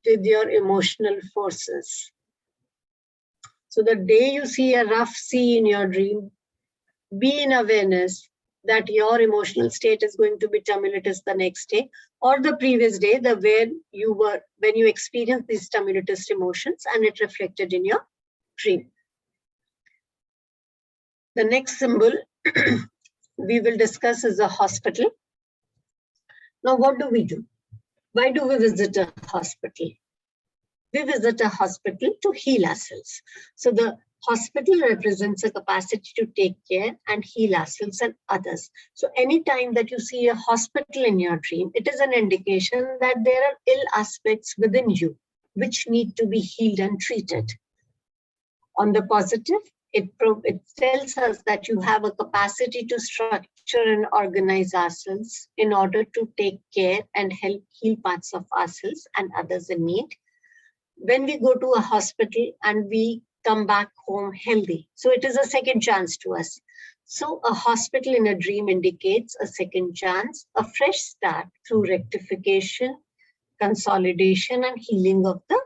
with your emotional forces. So the day you see a rough sea in your dream, be in awareness that your emotional state is going to be tumultuous the next day or the previous day, when you experienced these tumultuous emotions and it reflected in your dream. The next symbol we will discuss is a hospital. Now, what do we do? Why do we visit a hospital? We visit a hospital to heal ourselves. So the hospital represents a capacity to take care and heal ourselves and others. So anytime that you see a hospital in your dream, it is an indication that there are ill aspects within you which need to be healed and treated. On the positive, it tells us that you have a capacity to structure and organize ourselves in order to take care and help heal parts of ourselves and others in need. When we go to a hospital and we come back home healthy, so it is a second chance to us. So a hospital in a dream indicates a second chance, a fresh start through rectification, consolidation, and healing of the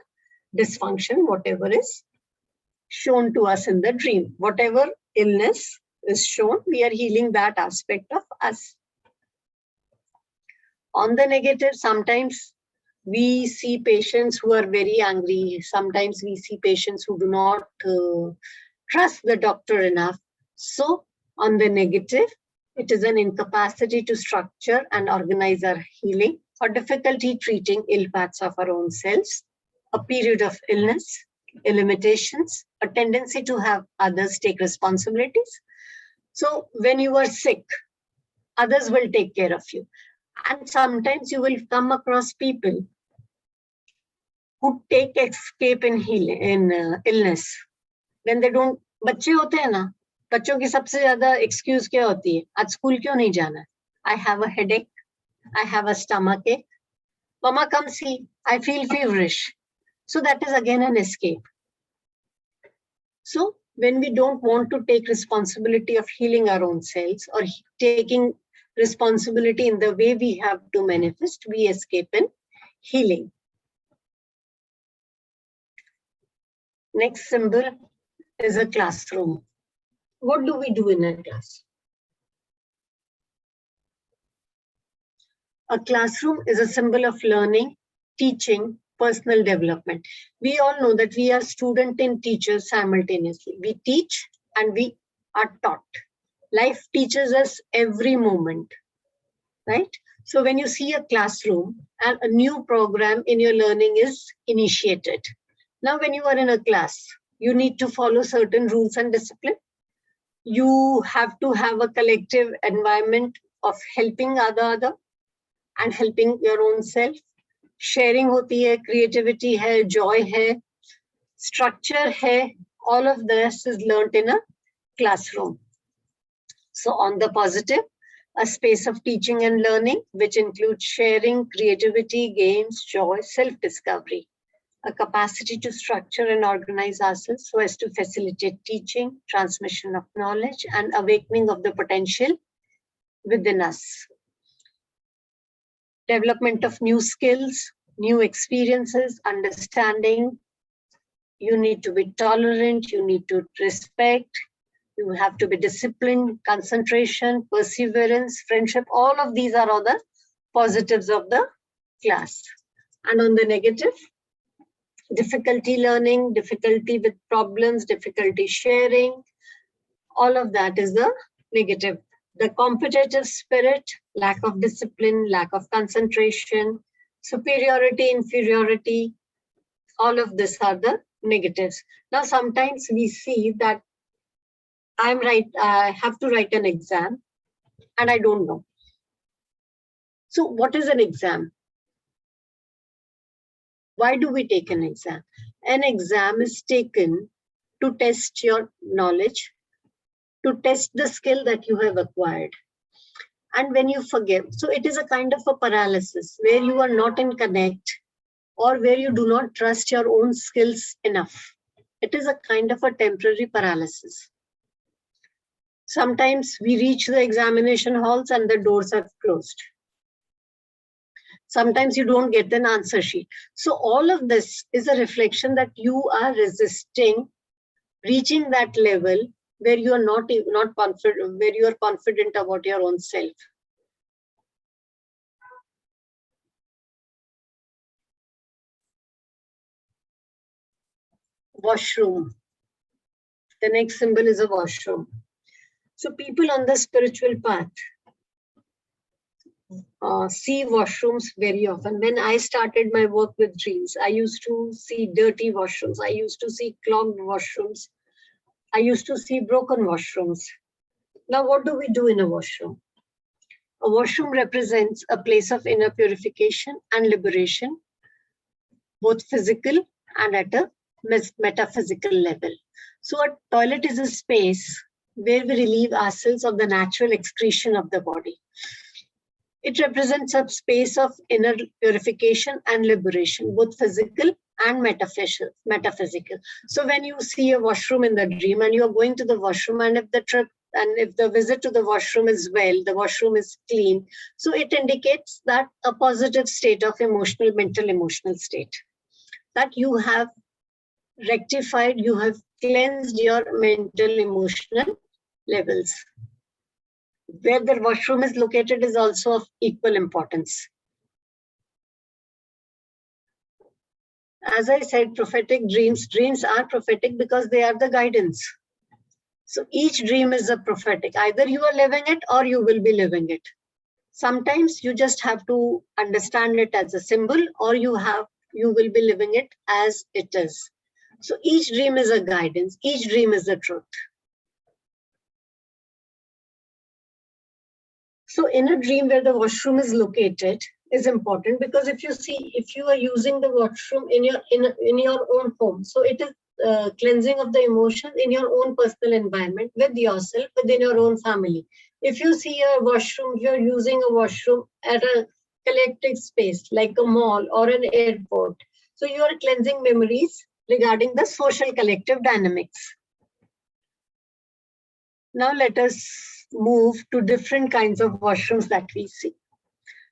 dysfunction, whatever is shown to us in the dream. Whatever illness is shown, we are healing that aspect of us. On the negative, sometimes we see patients who are very angry. Sometimes we see patients who do not trust the doctor enough. So on the negative, it is an incapacity to structure and organize our healing, or difficulty treating ill parts of our own selves, a period of illness, limitations, a tendency to have others take responsibilities. So when you are sick, others will take care of you. And sometimes you will come across people who take escape in illness. When they don't, बच्चे होते हैं ना, बच्चों की सबसे ज्यादा excuse क्या होती है? आज स्कूल क्यों नहीं जाना? I have a headache. I have a stomach ache. Mama, come see. I feel feverish. So that is again an escape. So when we don't want to take responsibility of healing our own selves or taking responsibility in the way we have to manifest, we escape in healing. Next symbol is a classroom. What do we do in a class? A classroom is a symbol of learning, teaching, personal development. We all know that we are student and teachers simultaneously. We teach and we are taught. Life teaches us every moment, right? So when you see a classroom and a new program in your learning is initiated. Now, when you are in a class, you need to follow certain rules and discipline. You have to have a collective environment of helping other and helping your own self. Sharing hoti hai, creativity hai, joy hai, structure hai. All of this is learnt in a classroom. So on the positive, a space of teaching and learning, which includes sharing, creativity, games, joy, self-discovery. A capacity to structure and organize ourselves so as to facilitate teaching, transmission of knowledge, and awakening of the potential within us. Development of new skills, new experiences, understanding. You need to be tolerant, you need to respect, you have to be disciplined, concentration, perseverance, friendship. All of these are all the positives of the class. And on the negative, difficulty learning, difficulty with problems, difficulty sharing, all of that is the negative. The competitive spirit, lack of discipline, lack of concentration, superiority, inferiority, all of this are the negatives. Now, sometimes we see that I have to write an exam and I don't know. So what is an exam? Why do we take an exam? An exam is taken to test your knowledge, to test the skill that you have acquired. And when you forget, so it is a kind of a paralysis where you are not in connect or where you do not trust your own skills enough. It is a kind of a temporary paralysis. Sometimes we reach the examination halls and the doors are closed. Sometimes you don't get an answer sheet. So all of this is a reflection that you are resisting reaching that level where you are not confident, where you are confident about your own self. Washroom. The next symbol is a washroom. So people on the spiritual path see washrooms very often. When I started my work with dreams, I used to see dirty washrooms. I used to see clogged washrooms. I used to see broken washrooms. Now, what do we do in a washroom? A washroom represents a place of inner purification and liberation, both physical and at a metaphysical level. So a toilet is a space where we relieve ourselves of the natural excretion of the body. It represents a space of inner purification and liberation, both physical and metaphysical. So when you see a washroom in the dream and you are going to the washroom, and if the visit to the washroom is well, the washroom is clean, so it indicates that a positive state of mental emotional state, that you have rectified, you have cleansed your mental emotional levels. Where the washroom is located is also of equal importance. As I said, prophetic dreams are prophetic because they are the guidance. So each dream is a prophetic. Either you are living it or you will be living it. Sometimes you just have to understand it as a symbol, or you will be living it as it is. So each dream is a guidance. Each dream is the truth. So in a dream where the washroom is located is important, because if you are using the washroom in your own home, so it is cleansing of the emotions in your own personal environment with yourself, within your own family. If you see a washroom, you're using a washroom at a collective space like a mall or an airport. So you are cleansing memories regarding the social collective dynamics. Now let us move to different kinds of washrooms that we see.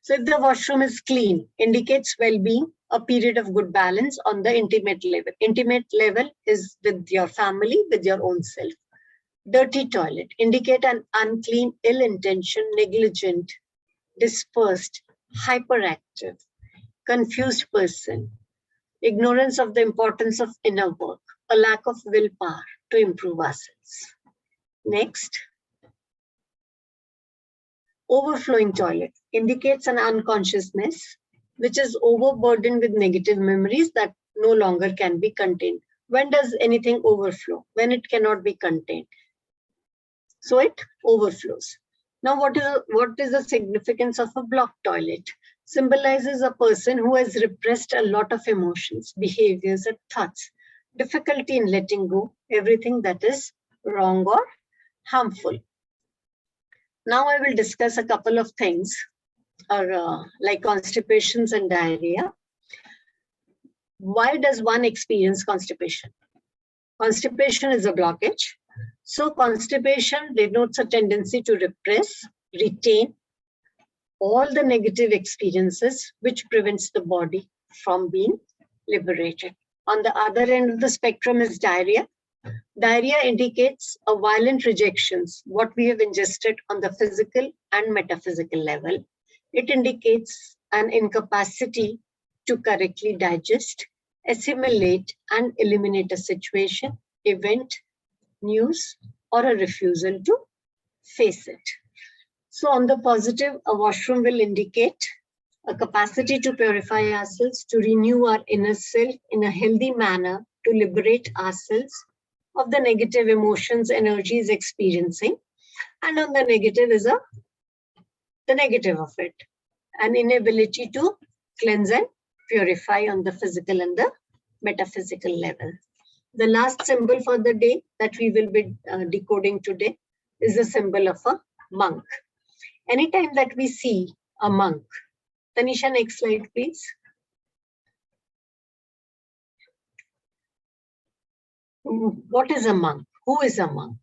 So if the washroom is clean, indicates well-being, a period of good balance on the intimate level. Intimate level is with your family, with your own self. Dirty toilet, indicate an unclean, ill-intentioned, negligent, dispersed, hyperactive, confused person, ignorance of the importance of inner work, a lack of willpower to improve ourselves. Next. Overflowing toilet indicates an unconsciousness which is overburdened with negative memories that no longer can be contained. When does anything overflow? When it cannot be contained. So it overflows. Now, what is the significance of a blocked toilet? Symbolizes a person who has repressed a lot of emotions, behaviors, and thoughts, difficulty in letting go everything that is wrong or harmful. Now I will discuss a couple of things like constipations and diarrhea. Why does one experience constipation? Constipation is a blockage. So constipation denotes a tendency to repress, retain all the negative experiences, which prevents the body from being liberated. On the other end of the spectrum is diarrhea. Diarrhea indicates a violent rejections, what we have ingested on the physical and metaphysical level. It indicates an incapacity to correctly digest, assimilate, and eliminate a situation, event, news, or a refusal to face it. So on the positive, a washroom will indicate a capacity to purify ourselves, to renew our inner self in a healthy manner, to liberate ourselves of the negative emotions, energies experiencing. And on the negative is the negative of it, an inability to cleanse and purify on the physical and the metaphysical level. The last symbol for the day that we will be decoding today is the symbol of a monk. Anytime that we see a monk, Tanisha, next slide, please. What is a monk? Who is a monk?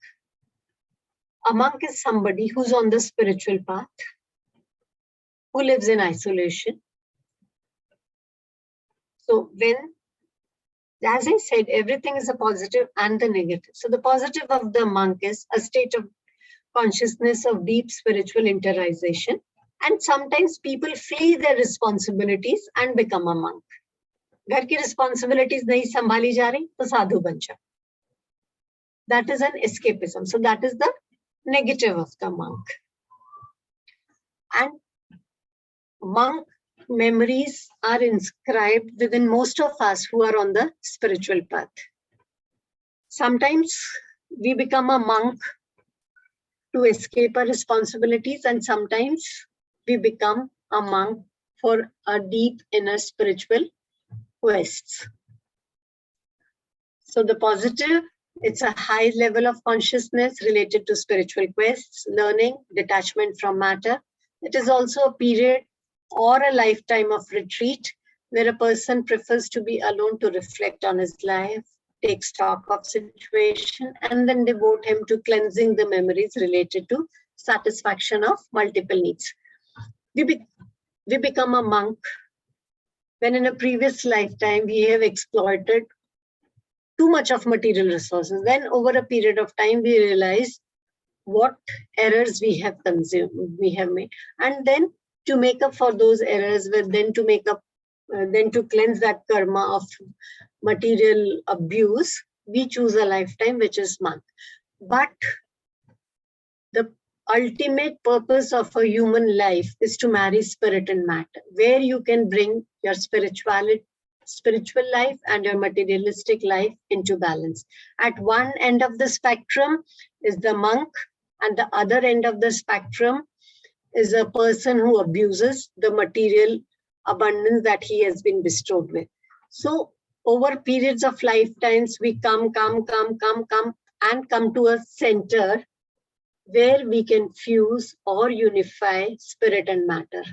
A monk is somebody who's on the spiritual path, who lives in isolation. So as I said, everything is a positive and the negative. So the positive of the monk is a state of consciousness of deep spiritual interiorization. And sometimes people flee their responsibilities and become a monk. घर की responsibilities नहीं संभाली जा रही तो साधु बन जाओ. That is an escapism. So that is the negative of the monk. And monk memories are inscribed within most of us who are on the spiritual path. Sometimes we become a monk to escape our responsibilities, and sometimes we become a monk for a deep inner spiritual quests. So the positive, it's a high level of consciousness related to spiritual quests, learning, detachment from matter. It is also a period or a lifetime of retreat where a person prefers to be alone to reflect on his life, take stock of situation, and then devote him to cleansing the memories related to satisfaction of multiple needs. We become a monk when in a previous lifetime we have exploited too much of material resources. Then over a period of time we realize what errors we have made, and then to make up for those errors, then to cleanse that karma of material abuse, we choose a lifetime which is monk. But the ultimate purpose of a human life is to marry spirit and matter, where you can bring your spiritual life and your materialistic life into balance. At one end of the spectrum is the monk, and the other end of the spectrum is a person who abuses the material abundance that he has been bestowed with. So over periods of lifetimes, we come and come to a center where we can fuse or unify spirit and matter.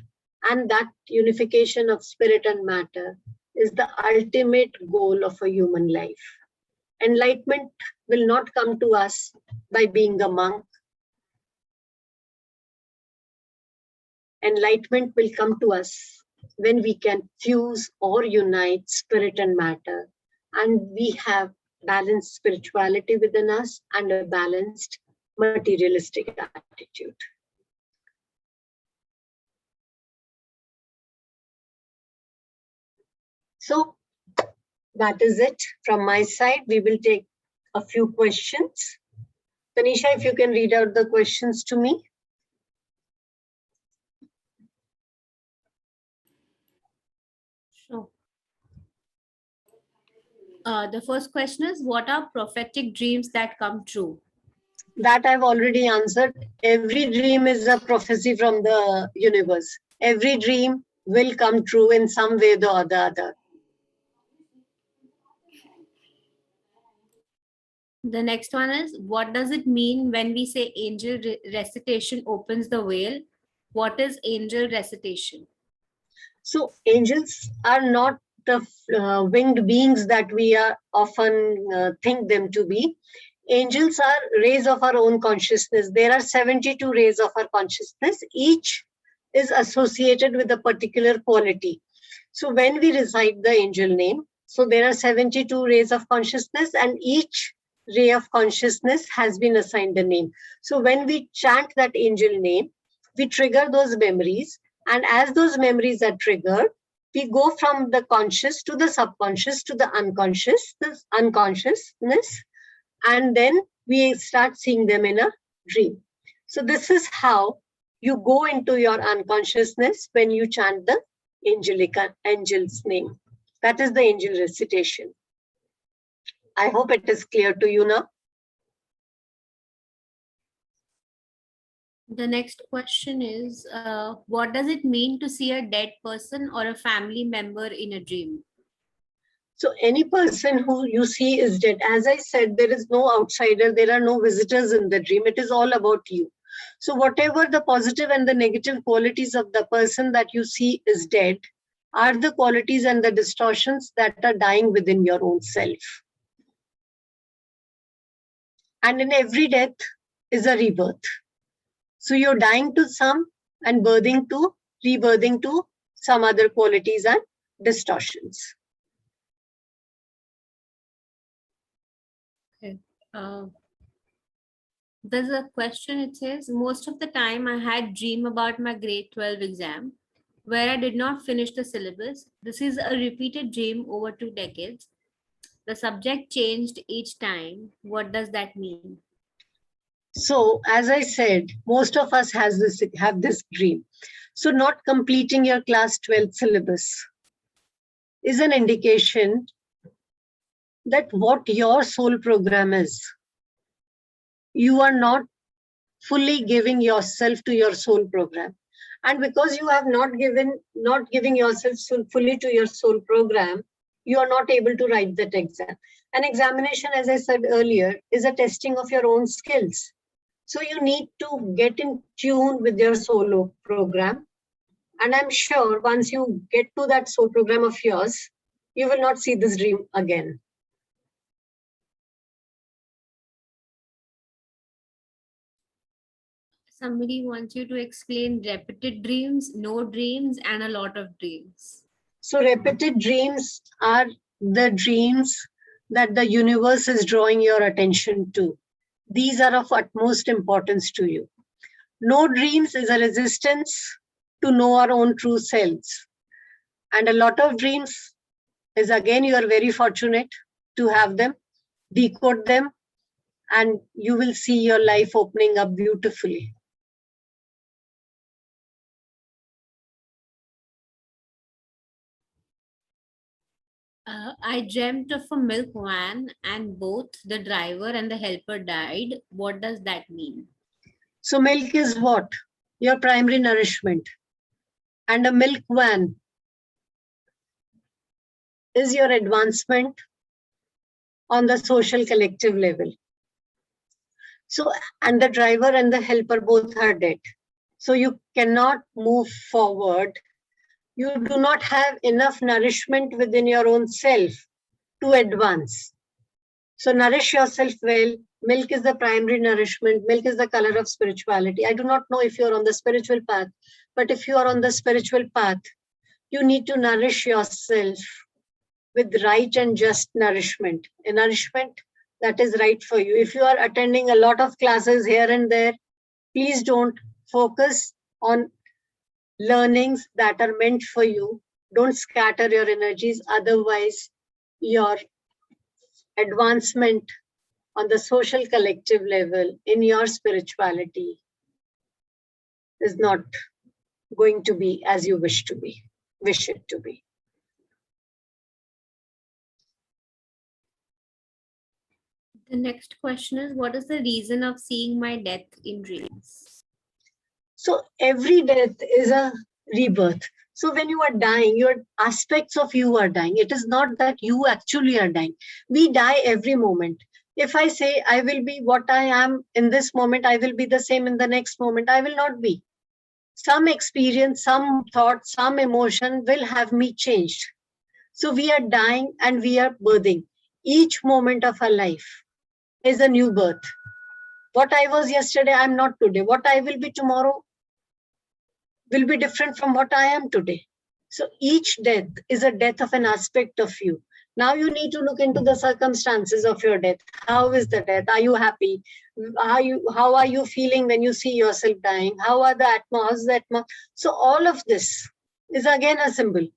And that unification of spirit and matter is the ultimate goal of a human life. Enlightenment will not come to us by being a monk. Enlightenment will come to us when we can fuse or unite spirit and matter, and we have balanced spirituality within us and a balanced materialistic attitude. So that is it from my side. We will take a few questions. Tanisha, if you can read out the questions to me. Sure. The first question is, what are prophetic dreams that come true? That I've already answered. Every dream is a prophecy from the universe. Every dream will come true in some way or the other. The next one is, what does it mean when we say angel recitation opens the veil? What is angel recitation? So angels are not the winged beings that we are often think them to be. Angels are rays of our own consciousness. There are 72 rays of our consciousness. Each is associated with a particular quality. So when we recite the angel name, so there are 72 rays of consciousness, and each ray of consciousness has been assigned a name. So when we chant that angel name, we trigger those memories. And as those memories are triggered, we go from the conscious to the subconscious to the unconsciousness, and then we start seeing them in a dream. So this is how you go into your unconsciousness when you chant the angel's name. That is the angel recitation. I hope it is clear to you now. The next question is, what does it mean to see a dead person or a family member in a dream? So any person who you see is dead. As I said, there is no outsider, there are no visitors in the dream. It is all about you. So whatever the positive and the negative qualities of the person that you see is dead are the qualities and the distortions that are dying within your own self. And in every death is a rebirth. So you're dying to some and rebirthing to some other qualities and distortions. Okay. There's a question, it says, most of the time I had dream about my grade 12 exam where I did not finish the syllabus. This is a repeated dream over 2 decades. The subject changed each time. What does that mean? So as I said, most of us have this dream. So not completing your class 12 syllabus is an indication that what your soul program is. You are not fully giving yourself to your soul program. And because you have not giving yourself fully to your soul program, you are not able to write that exam. An examination, as I said earlier, is a testing of your own skills. So you need to get in tune with your soul program. And I'm sure once you get to that soul program of yours, you will not see this dream again. Somebody wants you to explain repeated dreams, no dreams, and a lot of dreams. So repeated dreams are the dreams that the universe is drawing your attention to. These are of utmost importance to you. No dreams is a resistance to know our own true selves. And a lot of dreams is, again, you are very fortunate to have them, decode them, and you will see your life opening up beautifully. I dreamt of a milk van and both the driver and the helper died. What does that mean? So milk is what? Your primary nourishment. And a milk van is your advancement on the social collective level. So, and the driver and the helper both are dead. So you cannot move forward. You do not have enough nourishment within your own self to advance. So nourish yourself well. Milk is the primary nourishment. Milk is the color of spirituality. I do not know if you're on the spiritual path, but if you are on the spiritual path, you need to nourish yourself with right and just nourishment, a nourishment that is right for you. If you are attending a lot of classes here and there, please don't focus on learnings that are meant for you. Don't scatter your energies. Otherwise, your advancement on the social collective level in your spirituality is not going to be as you wish it to be. The next question is, what is the reason of seeing my death in dreams? So every death is a rebirth. So when you are dying, your aspects of you are dying. It is not that you actually are dying. We die every moment. If I say I will be what I am in this moment, I will be the same in the next moment, I will not be. Some experience, some thought, some emotion will have me changed. So we are dying and we are birthing. Each moment of our life is a new birth. What I was yesterday, I'm not today. What I will be tomorrow will be different from what I am today. So each death is a death of an aspect of you. Now you need to look into the circumstances of your death. How is the death? Are you happy? How are you feeling when you see yourself dying? How are the atma? How's the atma? So all of this is again a symbol.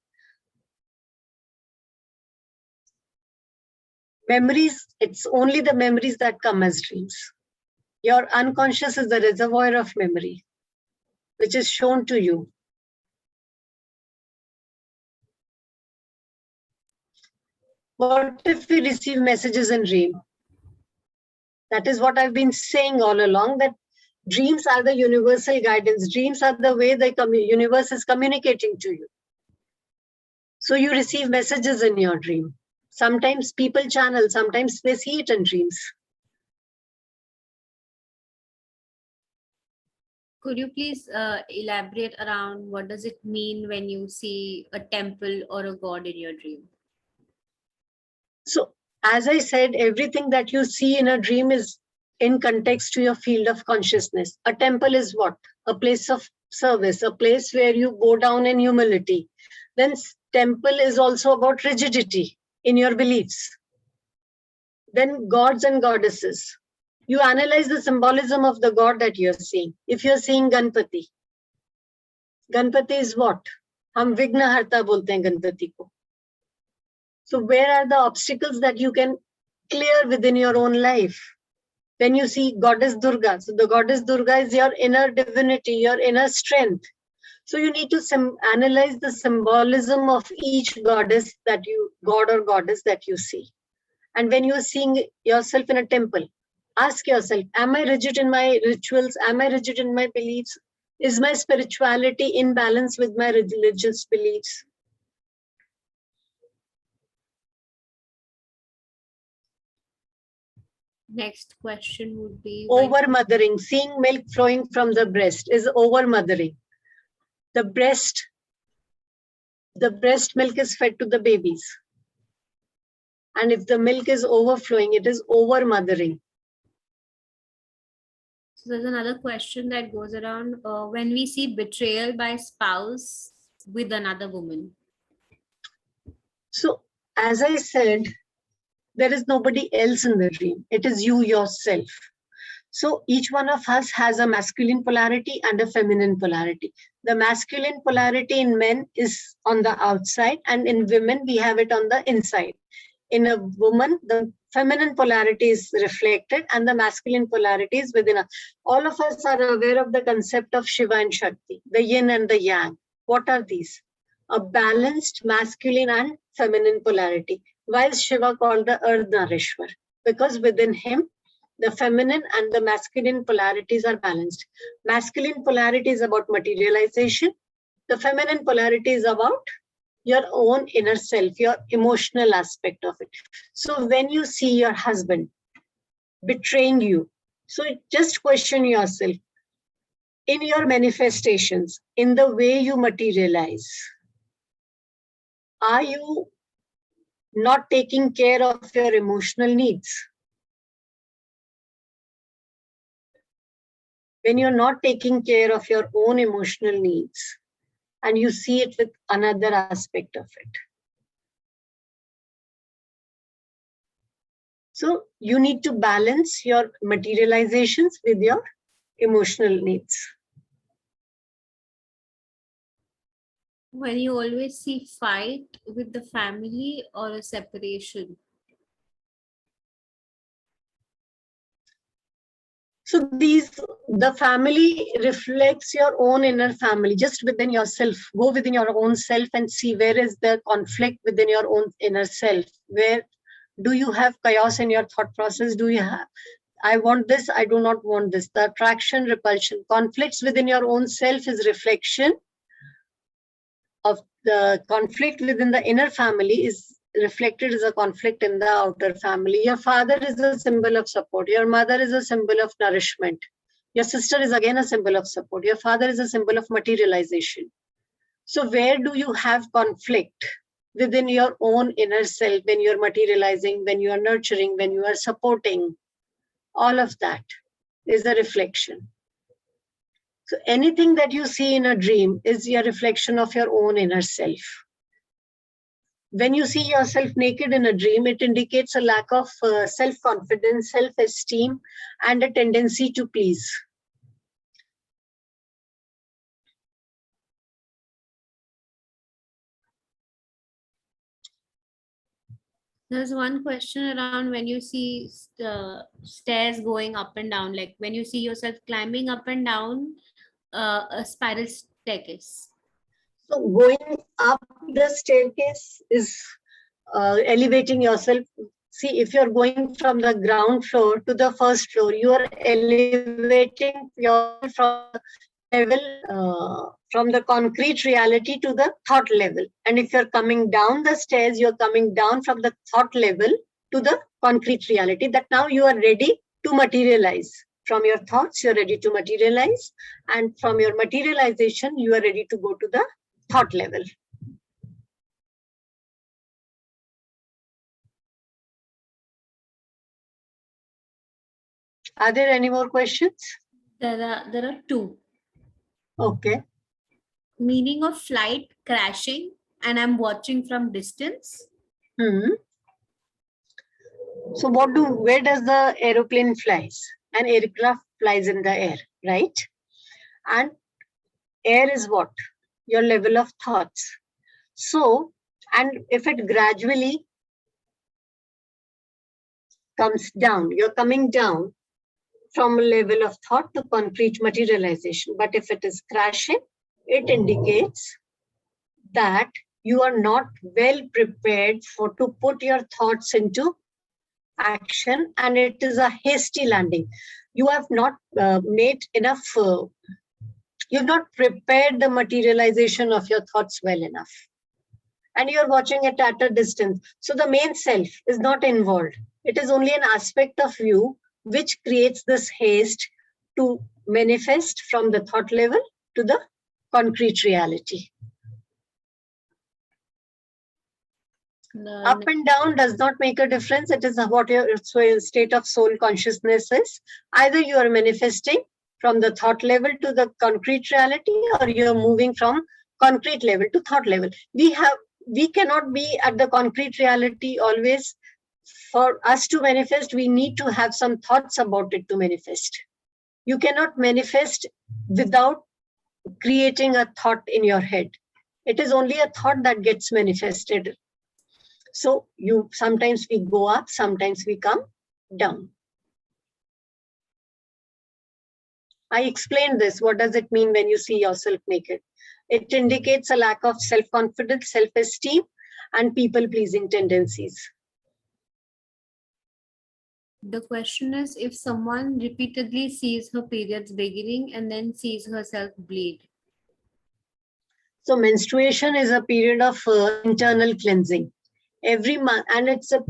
Memories, it's only the memories that come as dreams. Your unconscious is the reservoir of memory, which is shown to you. What if we receive messages in dream? That is what I've been saying all along, that dreams are the universal guidance. Dreams are the way the universe is communicating to you. So you receive messages in your dream. Sometimes people channel, sometimes they see it in dreams. Could you please elaborate around what does it mean when you see a temple or a god in your dream? So as I said, everything that you see in a dream is in context to your field of consciousness. A temple is what? A place of service, a place where you go down in humility. Then temple is also about rigidity in your beliefs. Then gods and goddesses. You analyze the symbolism of the god that you're seeing. If you're seeing Ganpati, Ganpati is what? Hum Vigna Harta bolte hain Ganpati ko. So where are the obstacles that you can clear within your own life? When you see goddess Durga, so the goddess Durga is your inner divinity, your inner strength. So you need to analyze the symbolism of each goddess that you, god or goddess that you see. And when you are seeing yourself in a temple, ask yourself, am I rigid in my rituals? Am I rigid in my beliefs? Is my spirituality in balance with my religious beliefs? Next question would be, over mothering. Seeing milk flowing from the breast is over mothering. The breast milk is fed to the babies. And if the milk is overflowing, it is over mothering. So there's another question that goes around, when we see betrayal by spouse with another woman. So as I said, there is nobody else in the dream. It is you yourself. So each one of us has a masculine polarity and a feminine polarity. The masculine polarity in men is on the outside, and in women, we have it on the inside. In a woman, the feminine polarity is reflected and the masculine polarity is within us. All of us are aware of the concept of Shiva and Shakti, the yin and the yang. What are these? A balanced masculine and feminine polarity. Why is Shiva called the Ardhnarishwar? Because within him, the feminine and the masculine polarities are balanced. Masculine polarity is about materialization. The feminine polarity is about your own inner self, your emotional aspect of it. So when you see your husband betraying you, so just question yourself, in your manifestations, in the way you materialize, are you not taking care of your emotional needs? When you're not taking care of your own emotional needs, and you see it with another aspect of it. So you need to balance your materializations with your emotional needs. When you always see fight with the family or a separation. So the family reflects your own inner family, just within yourself. Go within your own self and see where is the conflict within your own inner self, where Do you have chaos in your thought process? Do you have, I want this, I do not want this? The attraction, repulsion, conflicts within your own self is reflection of the conflict within the inner family is reflected as a conflict in the outer family. Your father is a symbol of support. Your mother is a symbol of nourishment. Your sister is again a symbol of support. Your father is a symbol of materialization. So where do you have conflict within your own inner self when you're materializing, when you are nurturing, when you are supporting? All of that is a reflection. So anything that you see in a dream is a reflection of your own inner self. When you see yourself naked in a dream, it indicates a lack of self-confidence, self-esteem, and a tendency to please. There's one question around when you see stairs going up and down, like when you see yourself climbing up and down a spiral staircase. So going up the staircase is elevating yourself. See, if you're going from the ground floor to the first floor, you are elevating yourself from level, from the concrete reality to the thought level. And if you're coming down the stairs, you're coming down from the thought level to the concrete reality, that now you are ready to materialize. From your thoughts, you're ready to materialize. And from your materialization, you are ready to go to the thought level. Are there any more questions? There are two. Okay. Meaning of flight crashing and I'm watching from distance. So where does the aeroplane flies? An aircraft flies in the air, right? And air is what? Your level of thoughts. So, and if it gradually comes down, you're coming down from a level of thought to concrete materialization. But if it is crashing, it indicates that you are not well prepared to put your thoughts into action, and it is a hasty landing. You have not made enough, you've not prepared the materialization of your thoughts well enough. And you're watching it at a distance. So the main self is not involved. It is only an aspect of you which creates this haste to manifest from the thought level to the concrete reality. Up and down does not make a difference. It is what your state of soul consciousness is. Either you are manifesting from the thought level to the concrete reality, or you're moving from concrete level to thought level. We cannot be at the concrete reality always. For us to manifest, we need to have some thoughts about it to manifest. You cannot manifest without creating a thought in your head. It is only a thought that gets manifested. So sometimes we go up, sometimes we come down. I explained this. What does it mean when you see yourself naked? It indicates a lack of self-confidence, self-esteem, and people-pleasing tendencies. The question is, if someone repeatedly sees her periods beginning and then sees herself bleed. So menstruation is a period of internal cleansing. Every month, and it's a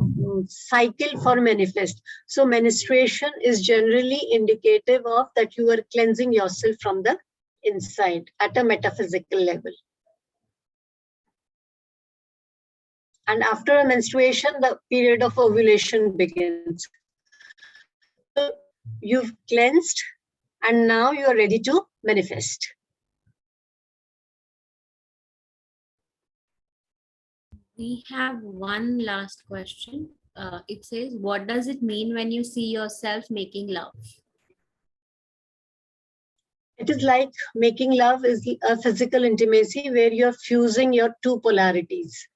cycle for manifest. So menstruation is generally indicative of that you are cleansing yourself from the inside at a metaphysical level. And after a menstruation, the period of ovulation begins. So you've cleansed, and now you are ready to manifest. We have one last question. It says, what does it mean when you see yourself making love? It is like making love is a physical intimacy where you're fusing your two polarities.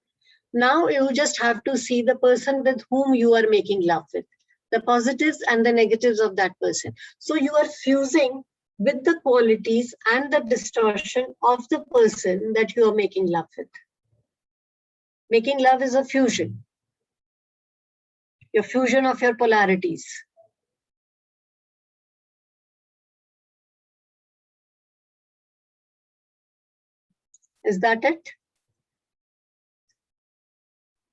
Now you just have to see the person with whom you are making love with, the positives and the negatives of that person. So you are fusing with the qualities and the distortion of the person that you are making love with. Making love is a fusion. your fusion of your polarities. Is that it?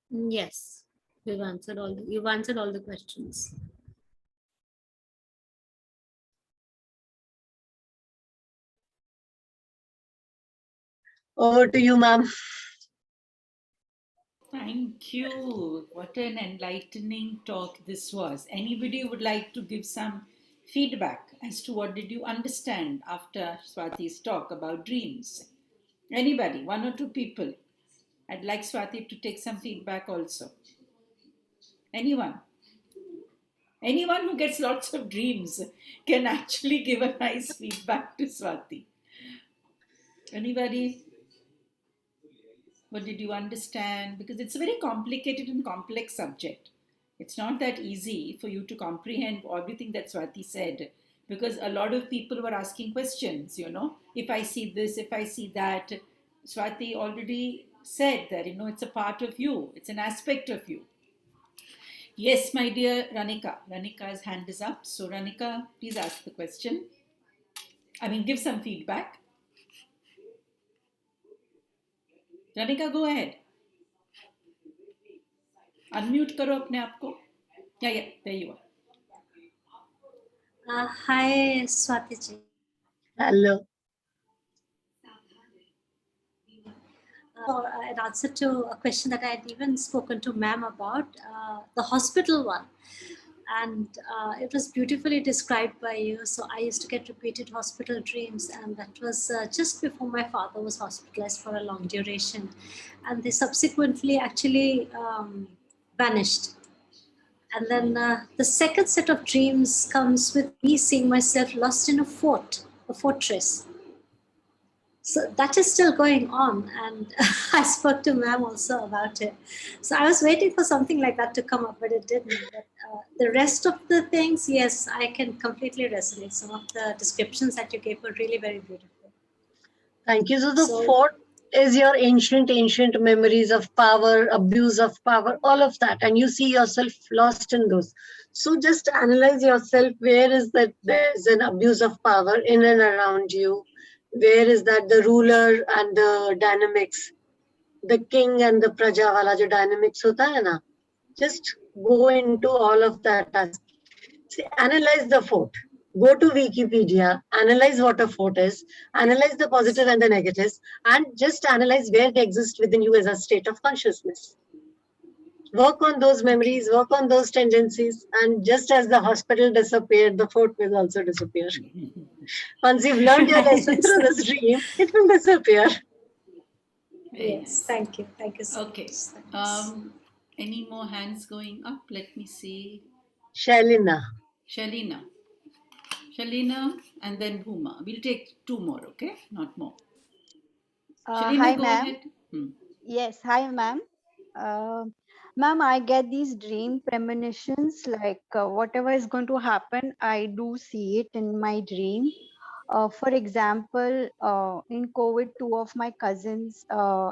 Yes, you've answered all the questions. Over to you, ma'am. Thank you. What an enlightening talk this was. Anybody would like to give some feedback as to what did you understand after Swati's talk about dreams? Anybody, one or two people. I'd like Swati to take some feedback also. Anyone? Anyone who gets lots of dreams can actually give a nice feedback to Swati. Anybody? What did you understand? Because it's a very complicated and complex subject. It's not that easy for you to comprehend everything that Swati said, because a lot of people were asking questions, if I see this, if I see that. Swati already said that, it's a part of you, it's an aspect of you. Yes, my dear Ranika. Ranika's hand is up. So, Ranika, please ask the question. Give some feedback. Ranika, go ahead. Unmute करो अपने आप को. Yeah, there you are. Hi, Swati ji. Hello. In answer to a question that I had even spoken to ma'am about, the hospital one. And it was beautifully described by you. So I used to get repeated hospital dreams, and that was just before my father was hospitalized for a long duration. And they subsequently actually vanished. And then the second set of dreams comes with me seeing myself lost in a fortress. So that is still going on. And I spoke to ma'am also about it. So I was waiting for something like that to come up, but it didn't. But the rest of the things, yes, I can completely resonate. Some of the descriptions that you gave were really very beautiful. Thank you. So the fort is your ancient memories of power, abuse of power, all of that. And you see yourself lost in those. So just analyze yourself. Where is that there's an abuse of power in and around you? Where is that the ruler and the dynamics, the king and the praja wala jo dynamics hota hai na? Just go into all of that. See, analyze the fort. Go to Wikipedia, analyze what a fort is, analyze the positive and the negatives, and just analyze where they exist within you as a state of consciousness. Work on those memories, work on those tendencies, and just as the hospital disappeared, the fort will also disappear. Once you've learned your lesson through this dream, it will disappear. Yes, thank you. Thank you so much. Any more hands going up? Let me see. Shalina, and then Bhuma. We'll take two more, okay? Not more. Hi, go ma'am. ahead. Yes, hi, ma'am. Ma'am, I get these dream premonitions, like whatever is going to happen, I do see it in my dream. For example, in COVID, two of my cousins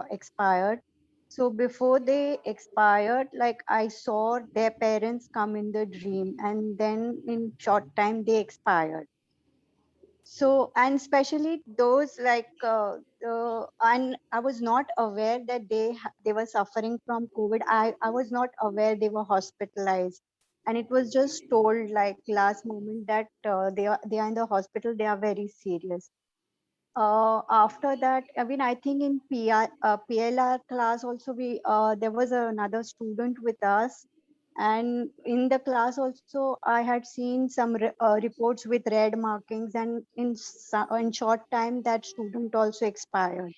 expired. So before they expired, like I saw their parents come in the dream, and then in short time they expired. So, and especially those like and I was not aware that they were suffering from COVID. I was not aware they were hospitalized, and it was just told like last moment that they are in the hospital. They are very serious. After that, I think in PLR class also there was another student with us, and in the class also I had seen some reports with red markings, and in short time that student also expired.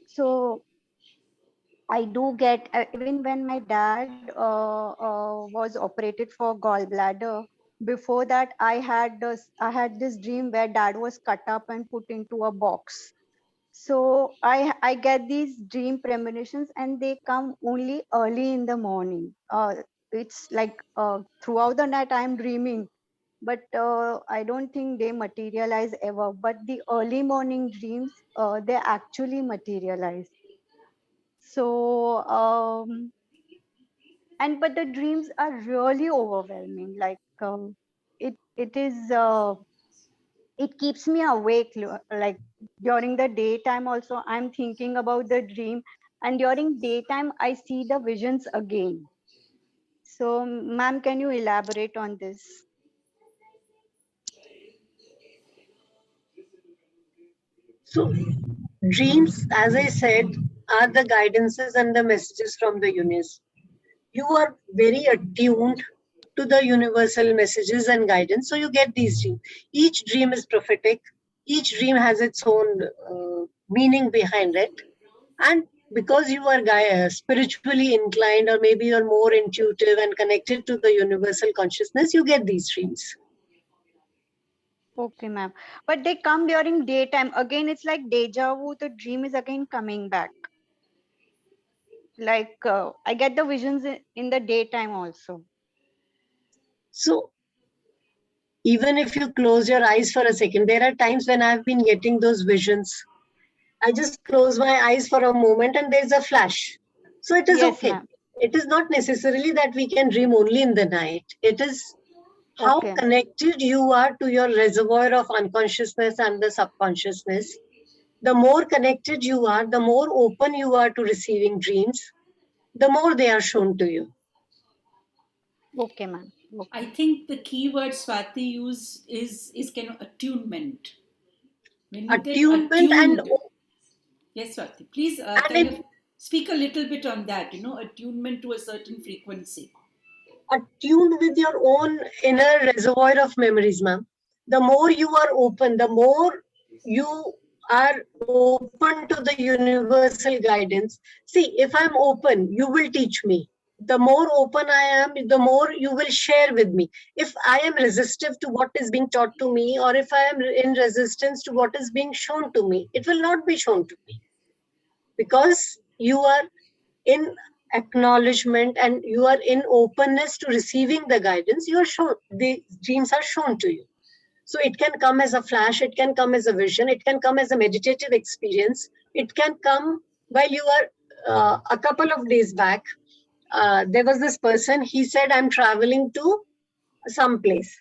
So I do get even when my dad was operated for gallbladder. Before that, I had this dream where dad was cut up and put into a box. So I get these dream premonitions, and they come only early in the morning. It's like throughout the night I'm dreaming, but I don't think they materialize ever. But the early morning dreams, they actually materialize. So and but the dreams are really overwhelming. Like it is it keeps me awake. Like during the daytime also, I'm thinking about the dream, and during daytime I see the visions again. So, ma'am, can you elaborate on this? So, dreams, as I said, are the guidances and the messages from the universe. You are very attuned to the universal messages and guidance, so you get these dreams. Each dream is prophetic. Each dream has its own meaning behind it, and because you are spiritually inclined, or maybe you're more intuitive and connected to the universal consciousness, you get these dreams. Okay, ma'am. But they come during daytime. Again, it's like deja vu. The dream is again coming back. Like I get the visions in the daytime also. So even if you close your eyes for a second, there are times when I've been getting those visions. I just close my eyes for a moment and there's a flash. So it is Yes, okay. ma'am. It is not necessarily that we can dream only in the night. It is how Okay. connected you are to your reservoir of unconsciousness and the subconsciousness. The more connected you are, the more open you are to receiving dreams, the more they are shown to you. Okay, ma'am. I Okay. think the key word Swati use is kind of attunement. When you get Attunement attuned, yes, Swati, please and kind it of speak a little bit on that. Attunement to a certain frequency. attuned with your own inner reservoir of memories, ma'am. The more you are open, the more you are open to the universal guidance. See, if I'm open, you will teach me. The more open I am, the more you will share with me. If I am resistive to what is being taught to me, or if I am in resistance to what is being shown to me, it will not be shown to me, because you are in acknowledgement and you are in openness to receiving the guidance. You are shown, the dreams are shown to you. So it can come as a flash, it can come as a vision, it can come as a meditative experience, it can come while you are a couple of days back, there was this person, he said, I'm traveling to some place.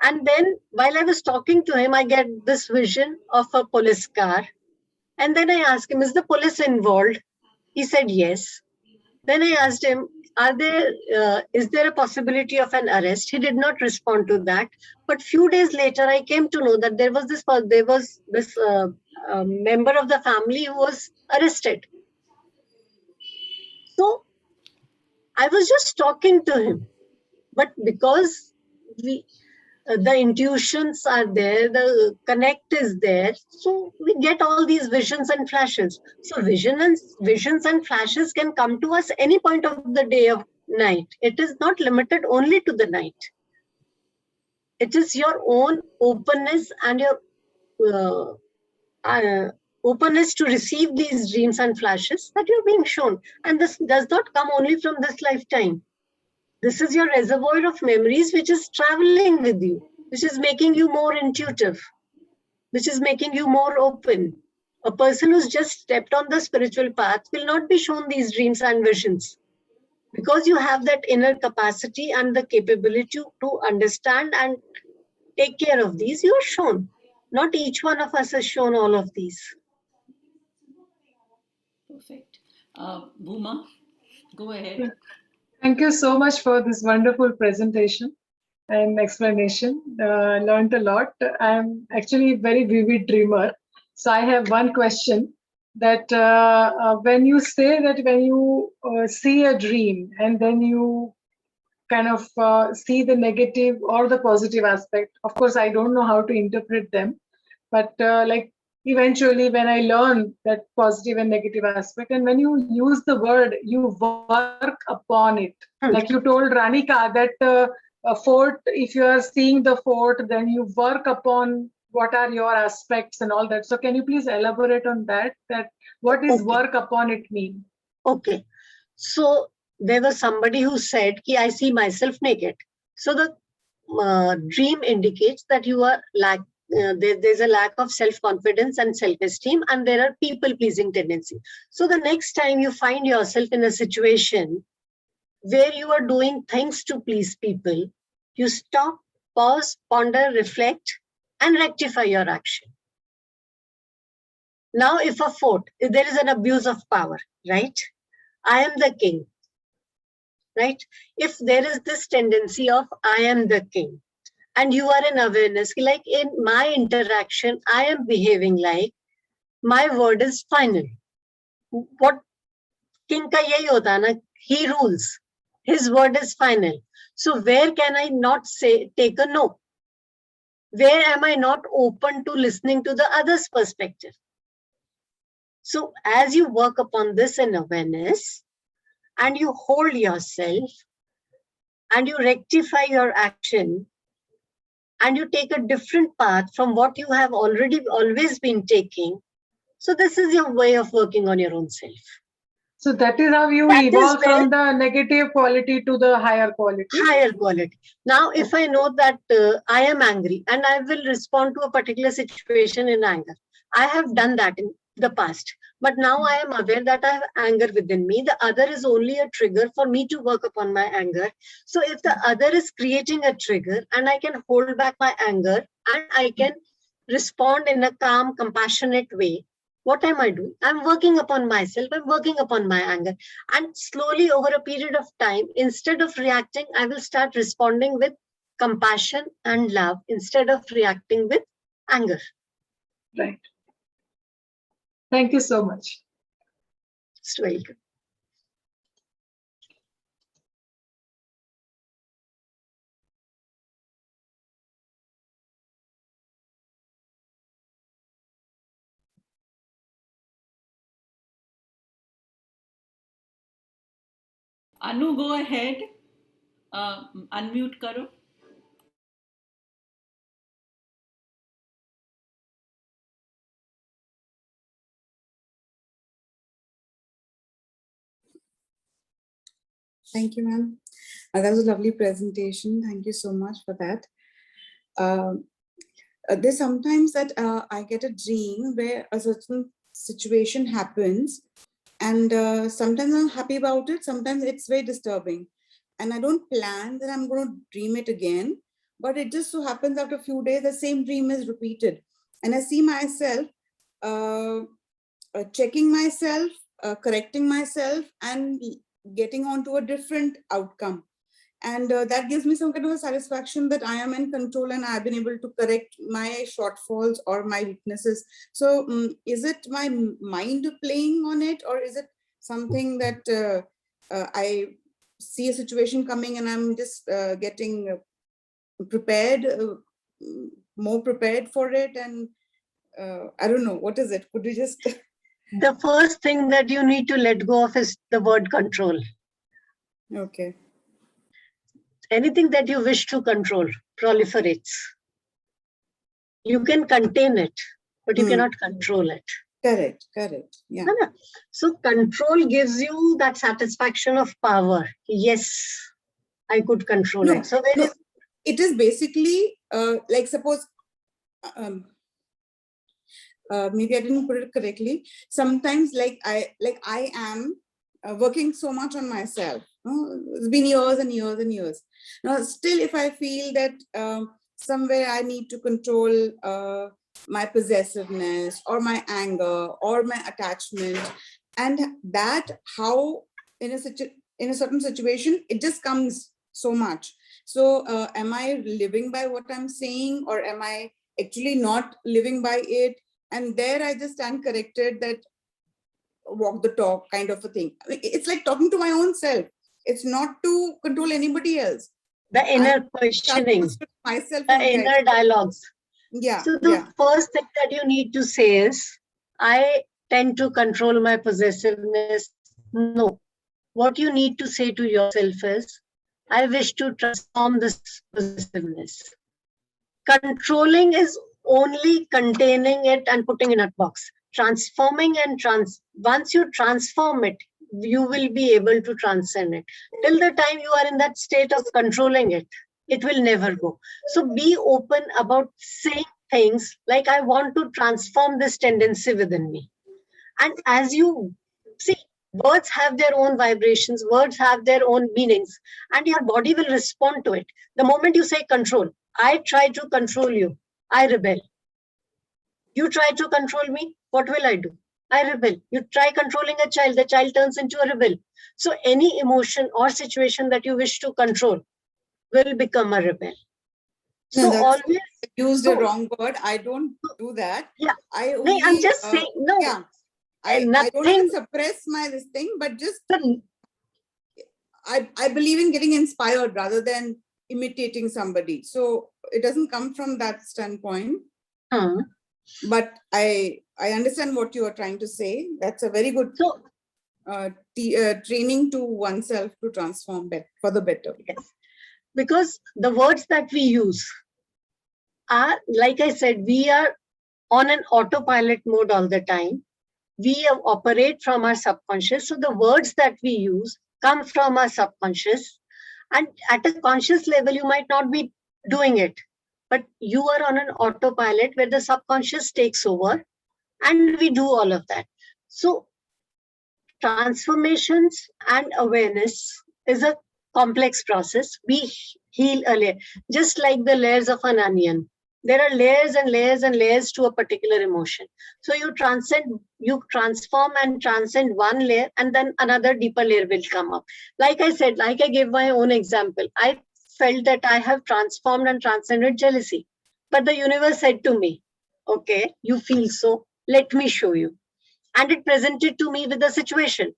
And then while I was talking to him, I get this vision of a police car. And then I asked him, is the police involved? He said, yes. Then I asked him, is there a possibility of an arrest? He did not respond to that. But few days later, I came to know that there was this member of the family who was arrested. So I was just talking to him, but because the intuitions are there, the connect is there, so we get all these visions and flashes. So visions and flashes can come to us any point of the day or night. It is not limited only to the night. It is your own openness and your openness to receive these dreams and flashes that you're being shown. And this does not come only from this lifetime. This is your reservoir of memories which is traveling with you, which is making you more intuitive, which is making you more open. A person who's just stepped on the spiritual path will not be shown these dreams and visions, because you have that inner capacity and the capability to understand and take care of these. You are shown. Not each one of us has shown all of these. Perfect. Bhuma, go ahead. Yeah. Thank you so much for this wonderful presentation and explanation. I learned a lot. I'm actually a very vivid dreamer. So I have one question that when you say that when you see a dream and then you kind of see the negative or the positive aspect, of course, I don't know how to interpret them, but like eventually when I learn that positive and negative aspect, and when you use the word, you work upon it. Like you told Ranika that a fort, if you are seeing the fort, then you work upon what are your aspects and all that. So can you please elaborate on that? That what is Okay. work upon it mean? Okay. So there was somebody who said, Ki, I see myself naked. So the dream indicates that you are there's a lack of self-confidence and self-esteem, and there are people-pleasing tendency. So the next time you find yourself in a situation where you are doing things to please people, you stop, pause, ponder, reflect, and rectify your action. Now, if there is an abuse of power, right? I am the king, right? If there is this tendency of I am the king, and you are in awareness, like in my interaction, I am behaving like my word is final. What king ka yahi hota na, he rules. His word is final. So where can I not take a no? Where am I not open to listening to the other's perspective? So as you work upon this in awareness, and you hold yourself, and you rectify your action, and you take a different path from what you have always been taking. So this is your way of working on your own self. So that is how you That is evolve where- from the negative quality to the higher quality. Higher quality. Now, if I know that I am angry and I will respond to a particular situation in anger, I have done that in the past. But now I am aware that I have anger within me. The other is only a trigger for me to work upon my anger. So if the other is creating a trigger and I can hold back my anger and I can respond in a calm, compassionate way, what am I doing? I'm working upon myself. I'm working upon my anger. And slowly over a period of time, instead of reacting, I will start responding with compassion and love instead of reacting with anger. Right. Thank you so much. It's very good. Anu, go ahead. Unmute karo. Thank you, ma'am. That was a lovely presentation. Thank you so much for that. There's sometimes that I get a dream where a certain situation happens, and sometimes I'm happy about it, sometimes it's very disturbing. And I don't plan that I'm going to dream it again, but it just so happens after a few days, the same dream is repeated. And I see myself checking myself, correcting myself, and getting onto a different outcome. And that gives me some kind of a satisfaction that I am in control and I've been able to correct my shortfalls or my weaknesses. So is it my mind playing on it, or is it something that I see a situation coming and I'm just getting prepared, more prepared for it? And I don't know, what is it? Could you just... The first thing that you need to let go of is the word control. Okay. Anything that you wish to control proliferates. You can contain it, but you cannot control it. Correct, correct. Yeah. So control gives you that satisfaction of power. Yes, I could control it. So it is basically like, suppose maybe I didn't put it correctly. Sometimes like I am working so much on myself. It's been years and years and years. Now, still, if I feel that somewhere I need to control my possessiveness or my anger or my attachment, and that how in a certain situation, it just comes so much. So am I living by what I'm saying, or am I actually not living by it? And there I just stand corrected, that walk the talk kind of a thing. It's like talking to my own self. It's not to control anybody else. The inner questioning, myself, the inner dialogues. Yeah. So the first thing that you need to say is, I tend to control my possessiveness. No. What you need to say to yourself is, I wish to transform this possessiveness. Controlling is only containing it and putting in a box. Transforming and once you transform it, you will be able to transcend it. Till the time you are in that state of controlling it, it will never go. So be open about saying things like, I want to transform this tendency within me. And as you see, Words have their own vibrations, words have their own meanings, and your body will respond to it. The moment you say control, I try to control you, I rebel. You try to control me, what will I do? I rebel. You try controlling a child, the child turns into a rebel. So any emotion or situation that you wish to control will become a rebel. No, So that's always used a wrong word. I don't do that. Yeah. I No, I'm only just saying, no, yeah. I don't nothing. even suppress my this thing, but just I believe in getting inspired rather than imitating somebody. So it doesn't come from that standpoint. But I understand what you are trying to say. That's a very good training to oneself to transform for the better. Yes. Because the words that we use are, like I said, we are on an autopilot mode all the time. We operate from our subconscious. So the words that we use come from our subconscious. And at a conscious level, you might not be doing it, but you are on an autopilot where the subconscious takes over and we do all of that. So transformations and awareness is a complex process. We heal a layer, just like the layers of an onion. There are layers and layers and layers to a particular emotion. So you transform and transcend one layer, and then another deeper layer will come up. Like I said, like I gave my own example, I felt that I have transformed and transcended jealousy. But the universe said to me, okay, you feel so, let me show you. And it presented to me with a situation.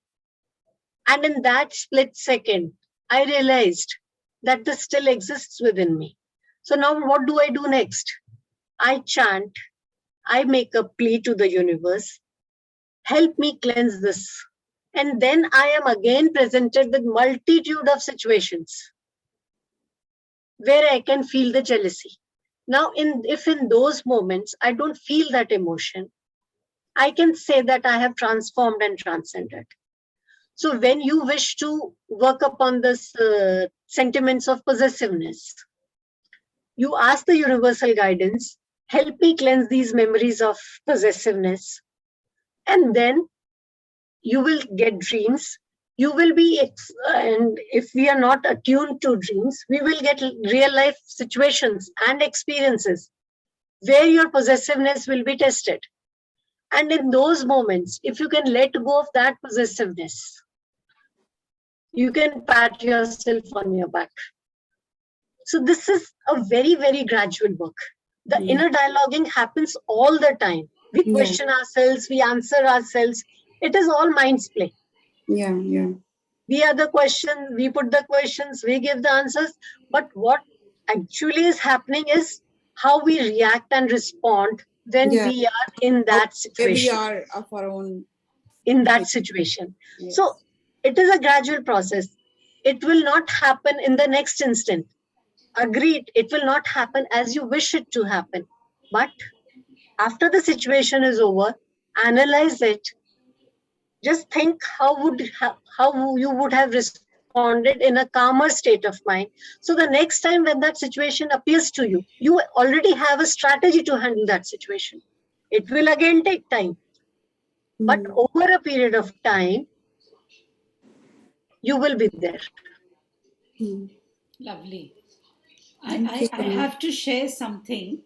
And in that split second, I realized that this still exists within me. So now what do I do next? I chant, I make a plea to the universe, help me cleanse this. And then I am again presented with multitude of situations where I can feel the jealousy. Now, if in those moments I don't feel that emotion, I can say that I have transformed and transcended. So when you wish to work upon this sentiments of possessiveness, you ask the universal guidance, help me cleanse these memories of possessiveness. And then you will get dreams. You will be, and if we are not attuned to dreams, we will get real life situations and experiences where your possessiveness will be tested. And in those moments, if you can let go of that possessiveness, you can pat yourself on your back. So this is a very, very gradual work. The inner dialoguing happens all the time. We question ourselves, we answer ourselves. It is all mind's play. Yeah. We are the question, we put the questions, we give the answers. But what actually is happening is how we react and respond when we are in that situation. We are of our own. In that situation. Yes. So it is a gradual process. It will not happen in the next instant. Agreed, it will not happen as you wish it to happen. But after the situation is over, analyze it. Just think how you would have responded in a calmer state of mind. So the next time when that situation appears to you, you already have a strategy to handle that situation. It will again take time. But over a period of time, you will be there. Lovely. I have to share something.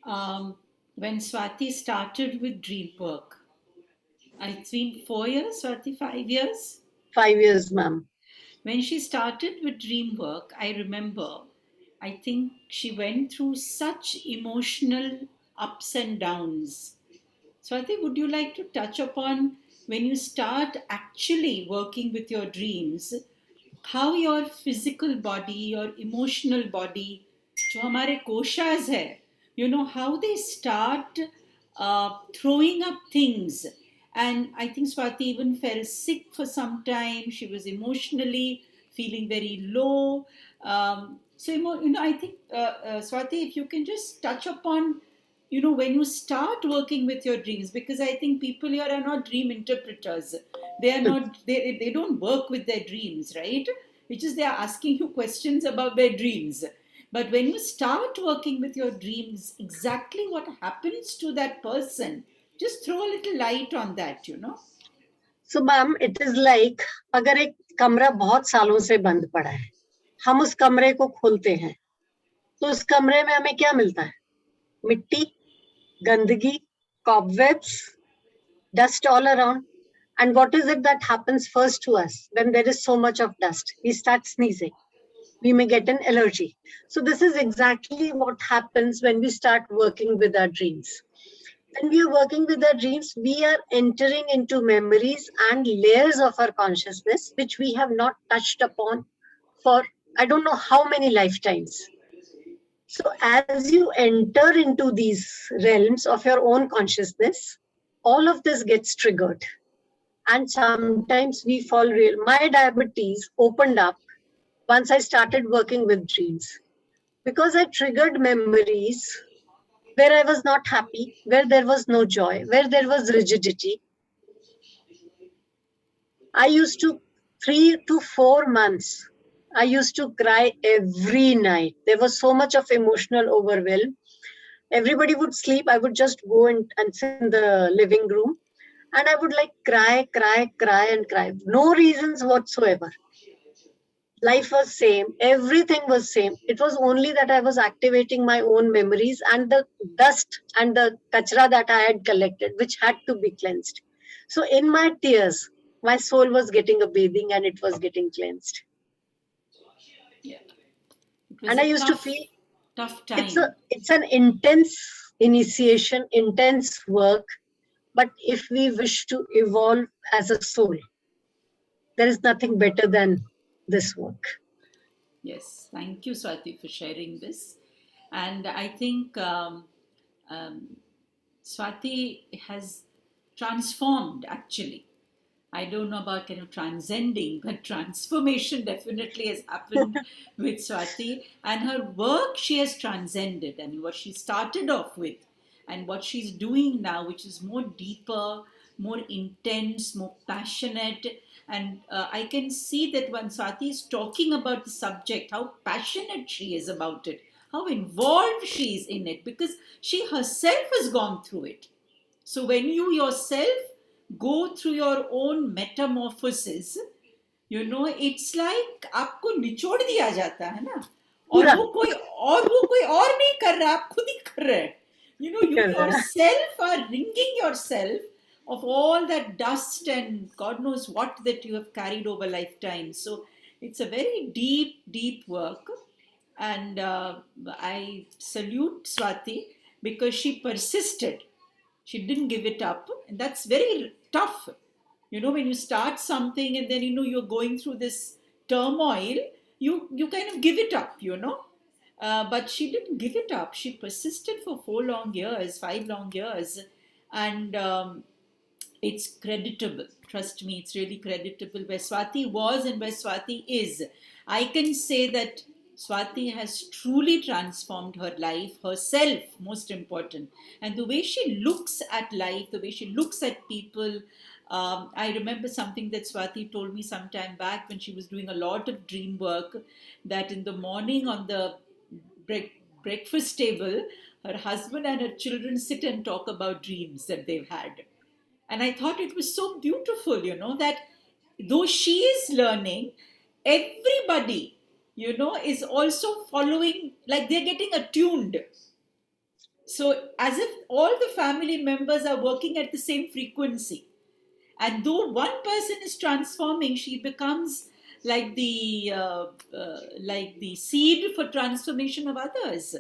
When Swati started with dream work, it's been 4 years, Swati, 5 years? 5 years, ma'am. When she started with dream work, I remember, I think she went through such emotional ups and downs. Swati, would you like to touch upon when you start actually working with your dreams, how your physical body, your emotional body, जो हमारे कोशास है, how they start throwing up things. And I think Swati even fell sick for some time. She was emotionally feeling very low. I think, Swati, if you can just touch upon, when you start working with your dreams, because I think people here are not dream interpreters. They are not, they don't work with their dreams, right? Which is they are asking you questions about their dreams. But when you start working with your dreams, exactly what happens to that person, just throw a little light on that, So ma'am, it is like अगर एक कमरा बहुत सालों से बंद पड़ा है, हम उस कमरे को खोलते हैं, तो उस कमरे में हमें क्या मिलता है? मिट्टी, गंदगी, cobwebs, dust all around. And what is it that happens first to us when there is so much of dust? We start sneezing. We may get an allergy. So this is exactly what happens when we start working with our dreams. When we are working with our dreams, we are entering into memories and layers of our consciousness, which we have not touched upon for I don't know how many lifetimes. So as you enter into these realms of your own consciousness, all of this gets triggered. And sometimes we fall real. My diabetes opened up once I started working with dreams because I triggered memories where I was not happy, where there was no joy, where there was rigidity. I used to 3 to 4 months. I used to cry every night. There was so much of emotional overwhelm. Everybody would sleep. I would just go and sit in the living room and I would like cry, cry, cry and cry. No reasons whatsoever. Life was same, everything was same. It was only that I was activating my own memories and the dust and the kachra that I had collected, which had to be cleansed. So in my tears, my soul was getting a bathing and it was getting cleansed. Yeah. It was And I a used to feel tough time. it's an intense initiation, intense work. But if we wish to evolve as a soul, there is nothing better than this work. Yes, thank you, Swati, for sharing this. And I think um, Swati has transformed actually. I don't know about kind of transcending, but transformation definitely has happened with Swati. And her work she has transcended. I mean, what she started off with and what she's doing now, which is more deeper, more intense, more passionate. And I can see that when Swati is talking about the subject, how passionate she is about it, how involved she is in it, because she herself has gone through it. So when you yourself go through your own metamorphosis, you know, it's like आपको निचोड़ दिया जाता है ना, और वो कोई और नहीं कर रहा, आप खुद ही कर रहे हैं. You know, you yourself are wringing yourself of all that dust and God knows what that you have carried over lifetime. So it's a very deep, deep work. And I salute Swati because she persisted. She didn't give it up. And that's very tough. You know, when you start something and then, you know, you're going through this turmoil, you kind of give it up, you know. But she didn't give it up. She persisted for 4 long years, 5 long years. And it's creditable. Trust me, it's really creditable. Where Swati was and where Swati is, I can say that Swati has truly transformed her life, herself, most important. And the way she looks at life, the way she looks at people. I remember something that Swati told me some time back when she was doing a lot of dream work, that in the morning on the breakfast table, her husband and her children sit and talk about dreams that they've had. And I thought it was so beautiful, you know, that though she is learning, everybody, you know, is also following, like they're getting attuned. So, as if all the family members are working at the same frequency. And though one person is transforming, she becomes like the seed for transformation of others.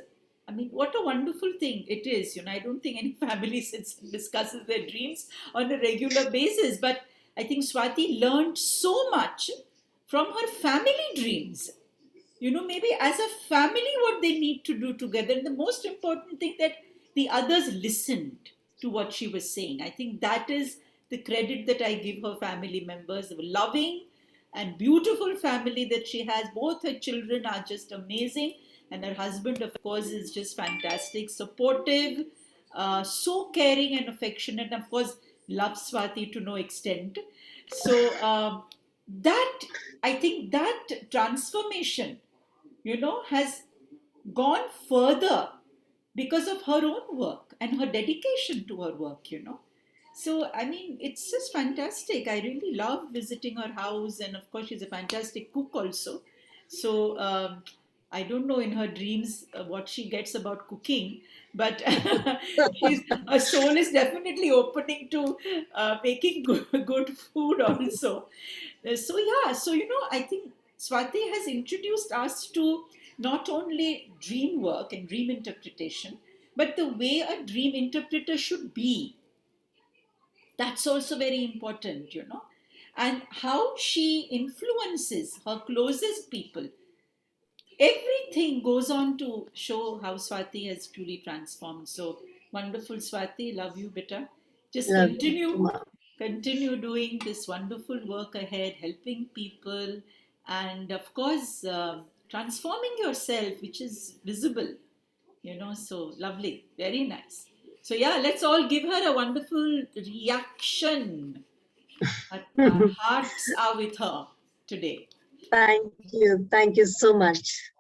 I mean, what a wonderful thing it is. You know, I don't think any family sits and discusses their dreams on a regular basis. But I think Swati learned so much from her family dreams. You know, maybe as a family, what they need to do together. And the most important thing, that the others listened to what she was saying. I think that is the credit that I give her family members. A loving and beautiful family that she has. Both her children are just amazing, and her husband, of course, is just fantastic, supportive, so caring and affectionate, and of course loves Swati to no extent. So that, I think that transformation, you know, has gone further because of her own work and her dedication to her work, you know. So, I mean, it's just fantastic. I really love visiting her house. And of course, she's a fantastic cook also. So, I don't know in her dreams what she gets about cooking, but her soul is definitely opening to making good food also. So, yeah, so, I think Swati has introduced us to not only dream work and dream interpretation, but the way a dream interpreter should be. That's also very important. And how she influences her closest people. Everything goes on to show how Swati has truly transformed. So wonderful, Swati. Love you, beta. Just Love you too, continue, ma'am. continue doing this wonderful work ahead, helping people, and of course, transforming yourself, which is visible. So lovely, very nice. So yeah, let's all give her a wonderful reaction. Our hearts are with her today. Thank you. Thank you so much.